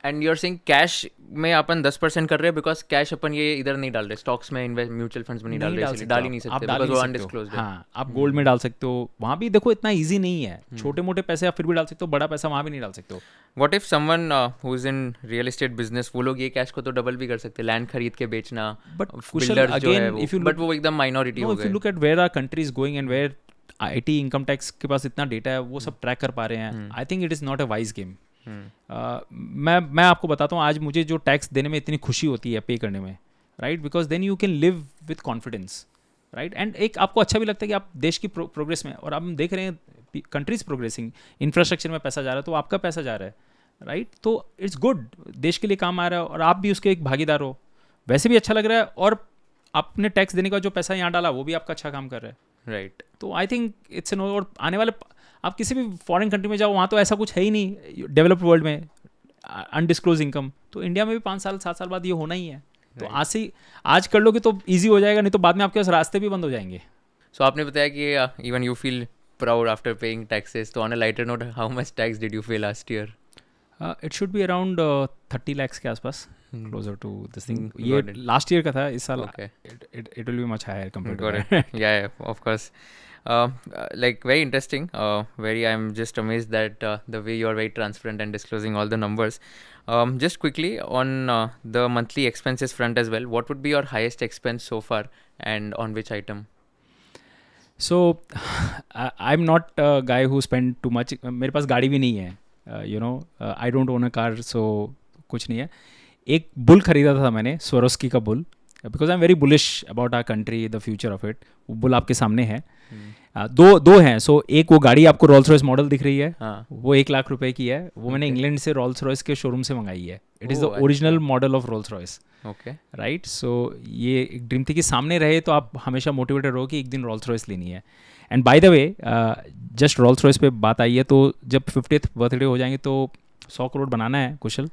And यूर सिंग कैश में अपन 10% कर रहे हैं, बिकॉज कैश अपन ये इधर नहीं डाल रहे, स्टॉक्स में इन्वेस्ट म्यूचुअल फंड्स में नहीं डाल रहे, डाल ही नहीं सकते बिकॉज वो अनडिस्क्लोज्ड है।
हाँ, आप गोल्ड में डाल सकते हो, वहाँ भी देखो इतना इजी नहीं है, छोटे मोटे पैसे आप फिर भी डाल सकते हो, बड़ा पैसा वहाँ भी नहीं डाल सकते हो।
What if someone who is in real estate business, वो लोग ये कैश को तो डबल भी कर सकते हैं, लैंड खरीद के बेचना,
बट
बिल्डर्स जो है वो, बट वो एकदम माइनॉरिटी हो गए।
If you look at where are countries going and where IT income tax के पास इतना डेटा है, वो सब ट्रैक कर पा रहे हैं, I think it is not a wise game. मैं आपको बताता हूँ, आज मुझे जो टैक्स देने में इतनी खुशी होती है पे करने में, right, because then you can live with confidence, right, and एक आपको अच्छा भी लगता है कि आप देश की प्रोग्रेस में, और अब हम देख रहे हैं कंट्रीज प्रोग्रेसिंग, इंफ्रास्ट्रक्चर में पैसा जा रहा है तो आपका पैसा जा रहा है, राइट, तो इट्स गुड, देश के लिए काम आ रहा है और आप भी उसके एक भागीदार हो, वैसे भी अच्छा लग रहा है, और आपने टैक्स देने का जो पैसा यहाँ डाला वो भी आपका अच्छा काम कर रहा है,
राइट।
तो आई थिंक इट्स एन, और आने वाले आप किसी भी फॉरेन कंट्री में जाओ, वहाँ तो ऐसा कुछ है ही नहीं, डेवलप्ड वर्ल्ड में अनडिस्क्लोज इनकम, तो इंडिया में भी 5 साल 7 साल बाद ये होना ही है। तो आज कर लोगे तो ईजी हो जाएगा, नहीं तो बाद में आपके पास रास्ते भी बंद हो जाएंगे।
सो आपने बताया कि even you feel proud after paying taxes, तो on a lighter note, how much tax did you pay last year?
It should be around 30 lakhs के आसपास, क्लोजर टू दिस थिंग। ये लास्ट ईयर का था, इस साल it will be much higher compared to that.
या of course, like very interesting, I'm just amazed that the way you are very transparent and disclosing all the numbers. Just quickly on the monthly expenses front as well, what would be your highest expense so far and on which item?
So I'm not a guy who spend too much. मेरे पास गाड़ी भी नहीं है, I don't own a car, so कुछ नहीं है। एक बुल खरीदा था मैंने, स्वरोस्की का bull, because I am very bullish about our country, the future of it. वो बुल आपके सामने है. दो हैं. सो एक वो गाड़ी आपको रोल्स रॉयस मॉडल दिख रही है,
हाँ.
वो 1 लाख रुपए की है. वो मैंने
Okay.
इंग्लैंड से रोल्स रॉयस के शोरूम से मंगाई है. It is the
Oh,
original
अच्छा.
Model of Rolls Royce,
okay.
Right. So ये एक ड्रीम थी कि सामने रहे तो आप हमेशा मोटिवेटेड हो कि एक दिन रोल्स रॉयस लेनी है. And by the way, just Rolls Royce पे बात आई है, तो जब 50th बर्थडे हो जाएंगे तो 100 करोड़ बनाना है कुशल,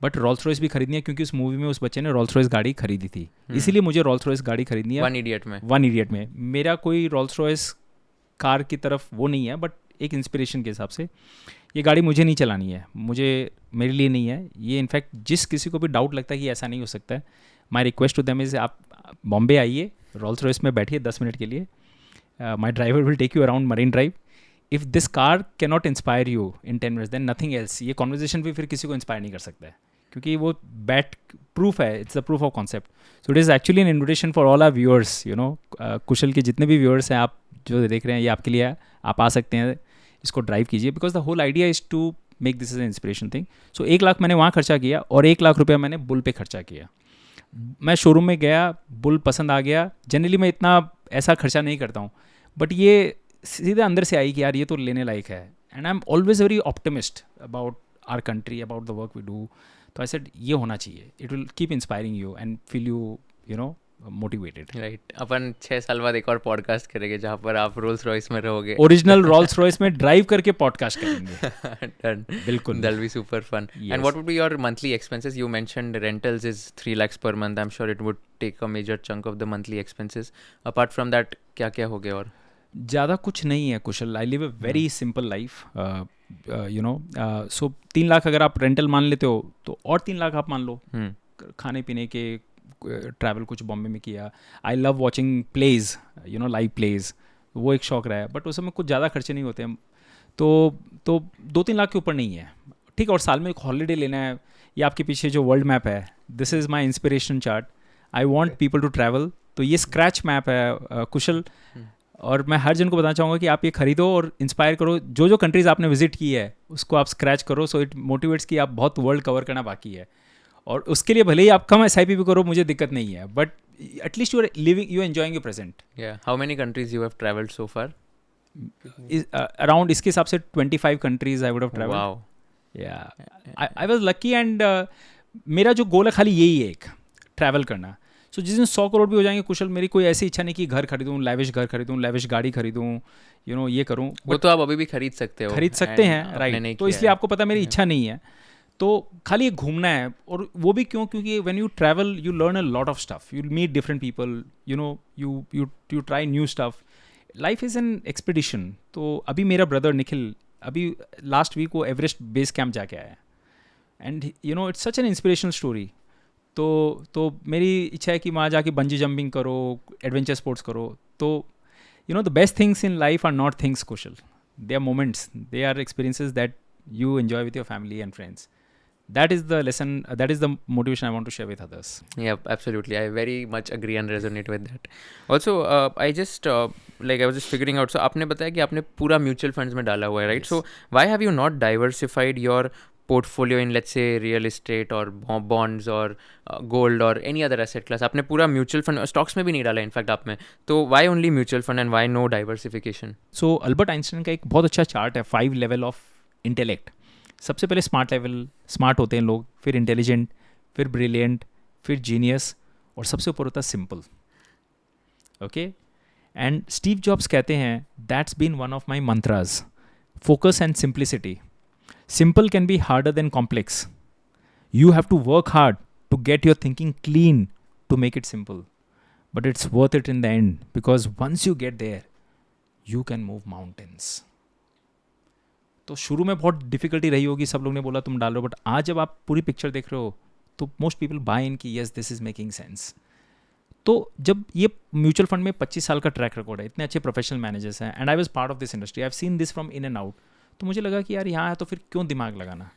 बट रोल्स रॉयस भी खरीदनी है, क्योंकि उस मूवी में उस बच्चे ने रोल्स रॉयस गाड़ी खरीदी थी. इसीलिए मुझे रोल्स रॉयस गाड़ी खरीदनी है.
वन इडियट में.
वन इडियट में मेरा कोई रोल्स रॉयस कार की तरफ वो नहीं है, बट एक इंस्पिरेशन के हिसाब से ये गाड़ी मुझे नहीं चलानी है, मेरे लिए नहीं है ये. इनफैक्ट जिस किसी को भी डाउट लगता है कि ऐसा नहीं हो सकता है, my request to them is आप बॉम्बे आइए, रोल्स रॉयस में बैठिए 10 मिनट के लिए. My driver will take you around Marine Drive. If this car can not inspire you in 10 minutes, then nothing else. ये कॉन्वर्जेशन भी फिर किसी को इंस्पायर नहीं कर सकता है, क्योंकि वो बैट प्रूफ है. It's the proof of concept. So it is actually an invitation for all our viewers. You know, Kushal के जितने भी व्यूअर्स हैं, आप जो देख रहे हैं, ये आपके लिए है. आप आ सकते हैं, इसको ड्राइव कीजिए, because the whole idea is to make this is an inspiration thing. So 1 lakh मैंने वहाँ खर्चा किया, और 1 लाख रुपया मैंने बुल पे खर्चा किया. मैं शोरूम में गया, बुल पसंद आ गया. जनरली मैं इतना ऐसा खर्चा नहीं करता हूँ, बट ये सीधे अंदर से आई कि यार ये तो लेने लायक है. And I am always very optimist about our country, about the work we do. तो आई सेड ये होना चाहिए. It will keep inspiring you and feel you know motivated.
Right. अपन 6 साल बाद एक और पॉडकास्ट करेंगे जहाँ पर आप रोल्स रॉयस में रहोगे.
ओरिजिनल रोल्स रॉयस में ड्राइव करके पॉडकास्ट करेंगे.
Done.
बिल्कुल.
That'll be super fun.
Yes.
And what would be your monthly expenses? You mentioned rentals is 3 lakhs per month. I'm sure it would take a major chunk of the monthly expenses. Apart from that, क्या क्या हो गया और?
ज़्यादा कुछ नहीं है Kushal. I live a very simple life. You know, so 3 lakh अगर आप रेंटल मान लेते हो, तो और 3 लाख आप मान लो खाने पीने के. ट्रैवल कुछ बॉम्बे में किया. I love watching plays, you know, live plays. वो एक शौक रहा है, बट उसमें कुछ ज़्यादा खर्चे नहीं होते हैं. तो 2-3 लाख के ऊपर नहीं है, ठीक है. और साल में एक हॉलीडे लेना है. ये आपके पीछे जो वर्ल्ड मैप है, this is my inspiration chart. I want people to travel. तो ये स्क्रैच मैप है कुशल. और मैं हर जन को बताना चाहूँगा कि आप ये खरीदो और इंस्पायर करो. जो जो कंट्रीज़ आपने विजिट की है उसको आप स्क्रैच करो. सो इट मोटिवेट्स कि आप बहुत वर्ल्ड कवर करना बाकी है. और उसके लिए भले ही आप कम SIP भी करो, मुझे दिक्कत नहीं है, but at least you are living, you enjoying your present.
Yeah. How many countries you have traveled so far?
Around इसके हिसाब से 25 countries I would have travelled.
Wow.
या आई वाज लकी. एंड मेरा जो गोल है खाली यही है, एक ट्रैवल करना. सो जिस दिन 100 करोड़ भी हो जाएंगे कुशल, मेरी कोई ऐसी इच्छा नहीं कि घर खरीदूँ, लैविश घर खरीदूँ, लैविश गाड़ी खरीदूँ, यू नो, ये करूँ.
वो तो आप अभी भी खरीद सकते हो.
खरीद सकते
and
हैं,
आपने
राइट.
नहीं
तो
किया
इसलिए
है.
आपको पता मेरी इच्छा नहीं है. तो खाली ये घूमना है. और वो भी क्यों? क्योंकि when you travel you learn a lot of stuff. You meet different people, you know, you try new stuff. Life is an expedition. तो अभी मेरा ब्रदर निखिल अभी लास्ट वीक वो एवरेस्ट बेस कैंप जाके आया. And you know, it's such an inspirational story. तो मेरी इच्छा है कि वहाँ जाके बंजी जंपिंग करो, एडवेंचर स्पोर्ट्स करो. तो you know, the best things in life are not things कुशल. They are moments, they are experiences that you enjoy with your family and friends. That is the lesson, that is the motivation I want to share with others.
Yeah, absolutely. I very much agree and resonate with that. Also, I just I was just figuring out. So, आपने बताया कि आपने पूरा म्यूचुअल फंड्स में डाला हुआ है, right?
Yes.
So, why have you not diversified your portfolio in, let's say, real estate or bonds or gold or any other asset class? आपने पूरा म्यूचुअल फंड, स्टॉक्स में भी नहीं डाला इनफैक्ट आप में. तो why only mutual fund and why no diversification?
So Albert Einstein का एक बहुत अच्छा चार्ट है, 5 लेवल ऑफ इंटेलेक्ट. सबसे पहले स्मार्ट लेवल, स्मार्ट होते हैं लोग, फिर इंटेलिजेंट, फिर ब्रिलियंट, फिर जीनियस, और सबसे ऊपर होता है simple. Okay. And Steve Jobs कहते हैं that's been one of my mantras, focus and simplicity. Simple can be harder than complex. You have to work hard to get your thinking clean to make it simple, but it's worth it in the end, because once you get there you can move mountains. तो शुरू में बहुत डिफिकल्टी रही होगी, सब लोग ने बोला तुम डाल रहे हो, बट आज जब आप पूरी पिक्चर देख रहे हो तो मोस्ट पीपल बाय इन कि yes this is making sense. तो जब ये म्यूचुअल फंड में 25 साल का ट्रैक रिकॉर्ड है, इतने अच्छे प्रोफेशनल मैनेजर्स हैं, and I was part of this industry, I have seen this from in and out. तो मुझे लगा कि यार यहाँ है तो फिर क्यों दिमाग लगाना,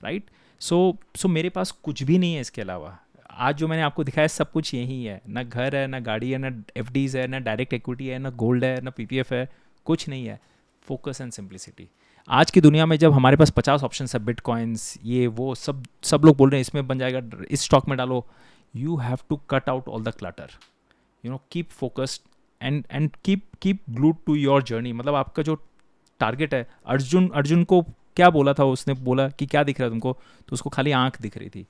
राइट. सो मेरे पास कुछ भी नहीं है इसके अलावा. आज जो मैंने आपको दिखाया सब कुछ यही है. ना घर है, ना गाड़ी है, ना FDs है, ना डायरेक्ट इक्विटी है, ना गोल्ड है, ना PPF है, कुछ नहीं है. Focus and simplicity. आज की दुनिया में जब हमारे पास 50 ऑप्शन है, बिटकॉइंस ये वो सब लोग बोल रहे हैं इसमें बन जाएगा, इस स्टॉक में डालो, you have to cut out all the clutter, you know, keep focused and keep glued to your journey. मतलब आपका जो टारगेट है, अर्जुन को क्या बोला था, उसने बोला कि क्या दिख रहा है तुमको, तो उसको खाली आंख दिख रही थी.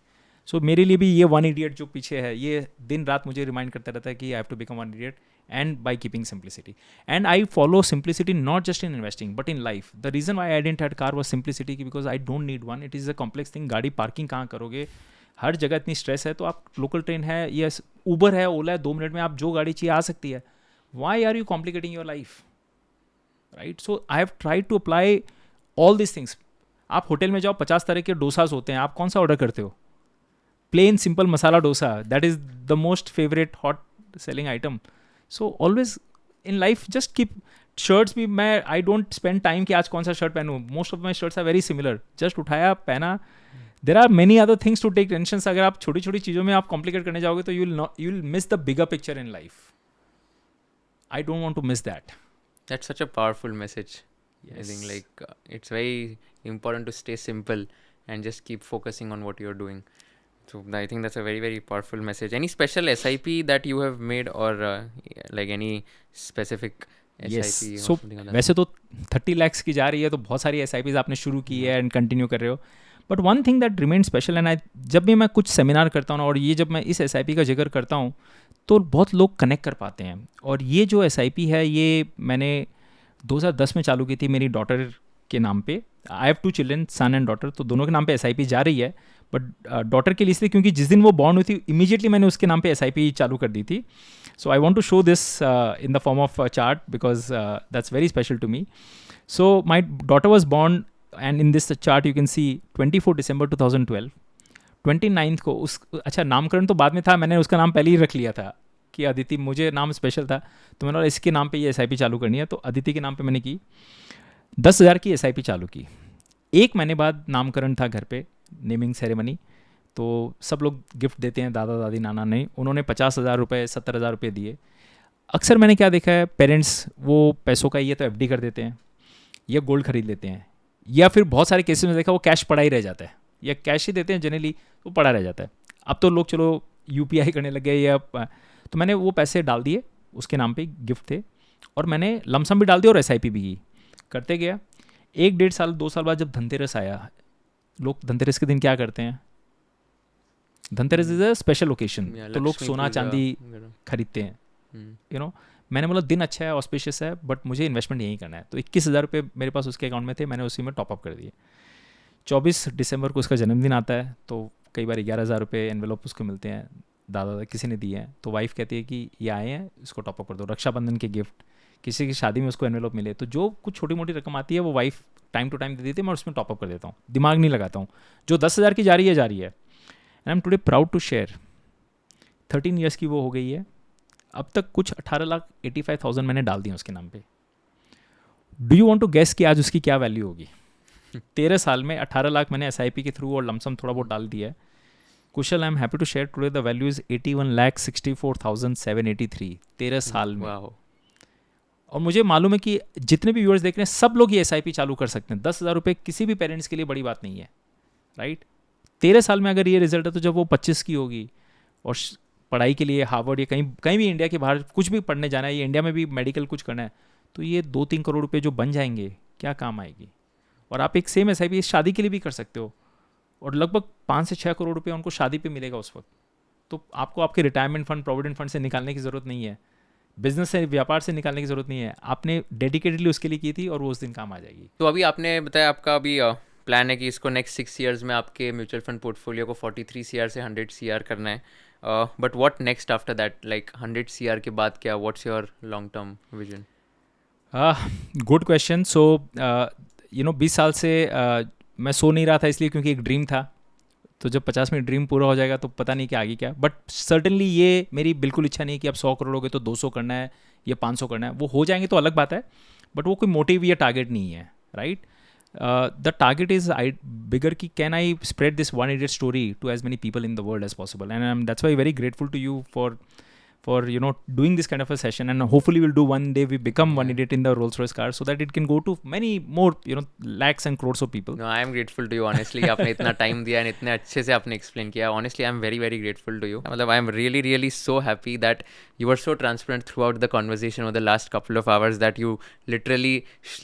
सो मेरे लिए भी ये वन इडियट जो पीछे है, ये दिन रात मुझे रिमाइंड करता रहता है कि I have to become one idiot, and by keeping simplicity. And I follow simplicity not just in investing but in life. The reason why I didn't had car was simplicity, because I don't need one. It is a complex thing. गाड़ी पार्किंग कहाँ करोगे, हर जगह इतनी स्ट्रेस है, तो आप लोकल ट्रेन है या ऊबर है, ओला है, 2 मिनट में आप जो गाड़ी चाहिए आ सकती है. Why are you complicating your life, right? So I have tried to apply all this things. आप होटल में जाओ, 50 तरह के डोसाज होते हैं, आप कौन सा ऑर्डर करते हो? Plain simple masala dosa, that is the most favourite hot selling item. So always in life just keep. Shirts भी मैं आई डोंट स्पेंड टाइम कि आज कौन सा शर्ट पहनूं. Most of my shirts are very similar. Just उठाया, पहना. There are many other things to take tension. अगर आप छोटी छोटी चीज़ों में आप कॉम्प्लिकेट करने जाओगे तो you will miss the bigger picture in life. I don't want to miss that.
That's such a powerful message. I
Yes.
think like it's very important to stay simple and just keep focusing on what you're doing. So I think that's a very very powerful message. Any special SIP that you have made, or like any specific
Yes.
SIP or
So
something like that?
वैसे तो 30 lakhs की जा रही है, तो बहुत सारी SIPs आपने शुरू की है एंड कंटिन्यू कर रहे हो. But one thing that remain special, and I जब भी मैं कुछ सेमिनार करता हूँ ना, और ये जब मैं इस SIP का जिक्र करता हूँ तो बहुत लोग कनेक्ट कर पाते हैं. और ये जो SIP है, ये मैंने 2010 में चालू की थी मेरी डॉटर के नाम पे. I have 2 children, son and daughter, तो दोनों के नाम पे SIP जा रही है. बट डॉटर के लिए इसलिए क्योंकि जिस दिन वो बॉर्न हुई थी इमीडिएटली मैंने उसके नाम पे SIP चालू कर दी थी. So I want to show this in the form of chart because that's very special to me. So my daughter was born and in this chart you can see 24 December 2012. 29 को अच्छा नामकरण तो बाद में था, मैंने उसका नाम पहले ही रख लिया था कि अदिति, मुझे नाम स्पेशल था तो मैंने बोला इसके नाम पे ये SIP चालू करनी है. तो अदिति के नाम पे मैंने की 10,000 की SIP चालू की. 1 महीने बाद नामकरण था घर पे, नेमिंग सेरेमनी. तो सब लोग गिफ्ट देते हैं, दादा दादी नाना ने, उन्होंने 50,000 रुपये 70,000 रुपये दिए. अक्सर मैंने क्या देखा है, पेरेंट्स वो पैसों का ये तो FD कर देते हैं या गोल्ड खरीद लेते हैं, या फिर बहुत सारे केसेस में देखा वो कैश पड़ा ही रह जाता है, या कैश ही देते हैं जनरली, तो पड़ा रह जाता है. अब तो लोग चलो UPI करने लग गए, या तो मैंने वो पैसे डाल दिए उसके नाम पे, गिफ्ट थे, और मैंने लमसम भी डाल दिया और SIP भी की. करते गया. 1-1.5 साल 2 साल बाद जब धनतेरस आया, लोग धनतेरस के दिन क्या करते हैं, Dhanteras is a special occasion, तो लोग सोना चांदी खरीदते हैं, यू नो. मैंने बोला दिन अच्छा है, ऑस्पिशियस है, बट मुझे इन्वेस्टमेंट यही करना है. तो 21,000 रुपये मेरे पास उसके अकाउंट में थे, मैंने उसी में टॉपअप कर दिए. 24 दिसंबर को उसका जन्मदिन आता है, तो कई बार 11,000 रुपये एनवेलप उसको मिलते हैं, दादा किसी ने दिए हैं, तो वाइफ कहती है कि ये आए हैं, इसको टॉपअप कर दो. रक्षाबंधन के गिफ्ट, किसी की शादी में उसको एनवेलप मिले, तो जो कुछ छोटी मोटी रकम आती है वो वाइफ टाइम टू टाइम दे देती है, मैं उसमें टॉपअप कर देता हूँ, दिमाग नहीं लगाता हूँ. जो 10,000 की जा रही है. And I am today proud to share 13 years की वो हो गई है. अब तक कुछ 18,85,000 मैंने डाल दिए उसके नाम पे. Do you want to guess कि आज उसकी क्या वैल्यू होगी? 13 साल में 18 लाख मैंने SIP के थ्रू और लमसम थोड़ा बहुत डाल दिया है. Kushal, I am happy to share today the value is 81,64,783 13 साल में. और मुझे मालूम है कि जितने भी व्यूअर्स देख रहे हैं सब लोग ये SIP चालू कर सकते हैं. 10,000 रुपये किसी भी पेरेंट्स के लिए बड़ी बात नहीं है, राइट? 13 साल में अगर ये रिजल्ट है, तो जब वो 25 की होगी और पढ़ाई के लिए हार्वर्ड या कहीं भी इंडिया के बाहर कुछ भी पढ़ने जाना है, या इंडिया में भी मेडिकल कुछ करना है, तो ये 2-3 करोड़ रुपए जो बन जाएंगे, क्या काम आएगी. और आप एक सेम SIP शादी के लिए भी कर सकते हो, और लगभग 5 से 6 करोड़ रुपये उनको शादी पे मिलेगा उस वक्त. तो आपको आपके रिटायरमेंट फंड, प्रोविडेंट फंड से निकालने की ज़रूरत नहीं है, बिजनेस से, व्यापार से निकालने की ज़रूरत नहीं है. आपने डेडिकेटेडली उसके लिए की थी और वो उस दिन काम आ जाएगी.
तो अभी आपने बताया आपका अभी प्लान है कि इसको नेक्स्ट 6 ईयर्स में आपके म्यूचुअल फंड पोर्टफोलियो को 43 CR से 100 CR करना है. But what next after that, like 100 CR के बाद क्या, what's your long term vision?
Good question. So 20 साल से मैं सो नहीं रहा था, इसलिए क्योंकि एक ड्रीम था. तो जब 50 में ड्रीम पूरा हो जाएगा तो पता नहीं कि आगे क्या. बट सर्टनली ये मेरी बिल्कुल इच्छा नहीं है कि अब 100 करोड़ हो गए तो 200 करना है या 500 करना है. वो हो जाएंगे तो अलग बात है, बट वो कोई मोटिव या टारगेट नहीं है, राइट? द टारगेट इज बिगर की can I spread this one idiot story to as many people in the world as possible. And that's why very grateful to you for for doing this kind of a session, and hopefully we'll do one day we become one idiot in the Rolls-Royce car so that it can go to many more lakhs and crores of people.
No, I am grateful to you honestly. आपने इतना time दिया and इतने अच्छे से आपने explain किया. Honestly, I am very very grateful to you. मतलब I am really really so happy that you were so transparent throughout the conversation over the last couple of hours that you literally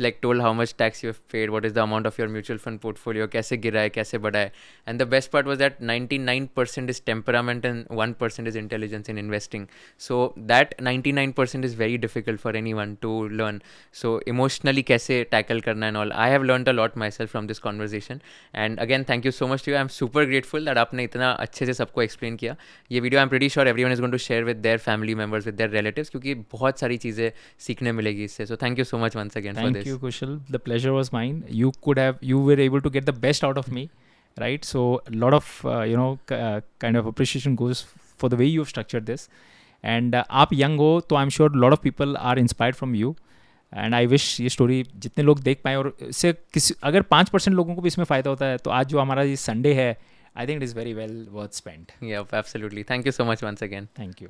like told how much tax you have paid, what is the amount of your mutual fund portfolio, कैसे गिरा है, कैसे बढ़ा है. And the best part was that 99% is temperament and 1% is intelligence in investing. So that 99% is very difficult for anyone to learn. So emotionally कैसे tackle करना and all. I have learned a lot myself from this conversation. And again, thank you so much to you. I'm super grateful that आपने इतना अच्छे से सबको explain किया. ये video I'm pretty sure everyone is going to share with their family members, with their relatives, क्योंकि बहुत सारी चीज़ें सीखने मिलेगी इससे. So thank you so much once again for this.
Thank you, Kushal. The pleasure was mine. You were able to get the best out of me, right? So a lot of kind of appreciation goes for the way you have structured this. And आप यंग हो तो I am sure lot of people are inspired from you, and I wish ये स्टोरी जितने लोग देख पाएँ, और इससे किसी अगर 5% लोगों को भी इसमें फ़ायदा होता है तो आज जो हमारा ये संडे है, I think it is very well worth spent.
Yeah, absolutely. Thank you so much once again.
Thank you.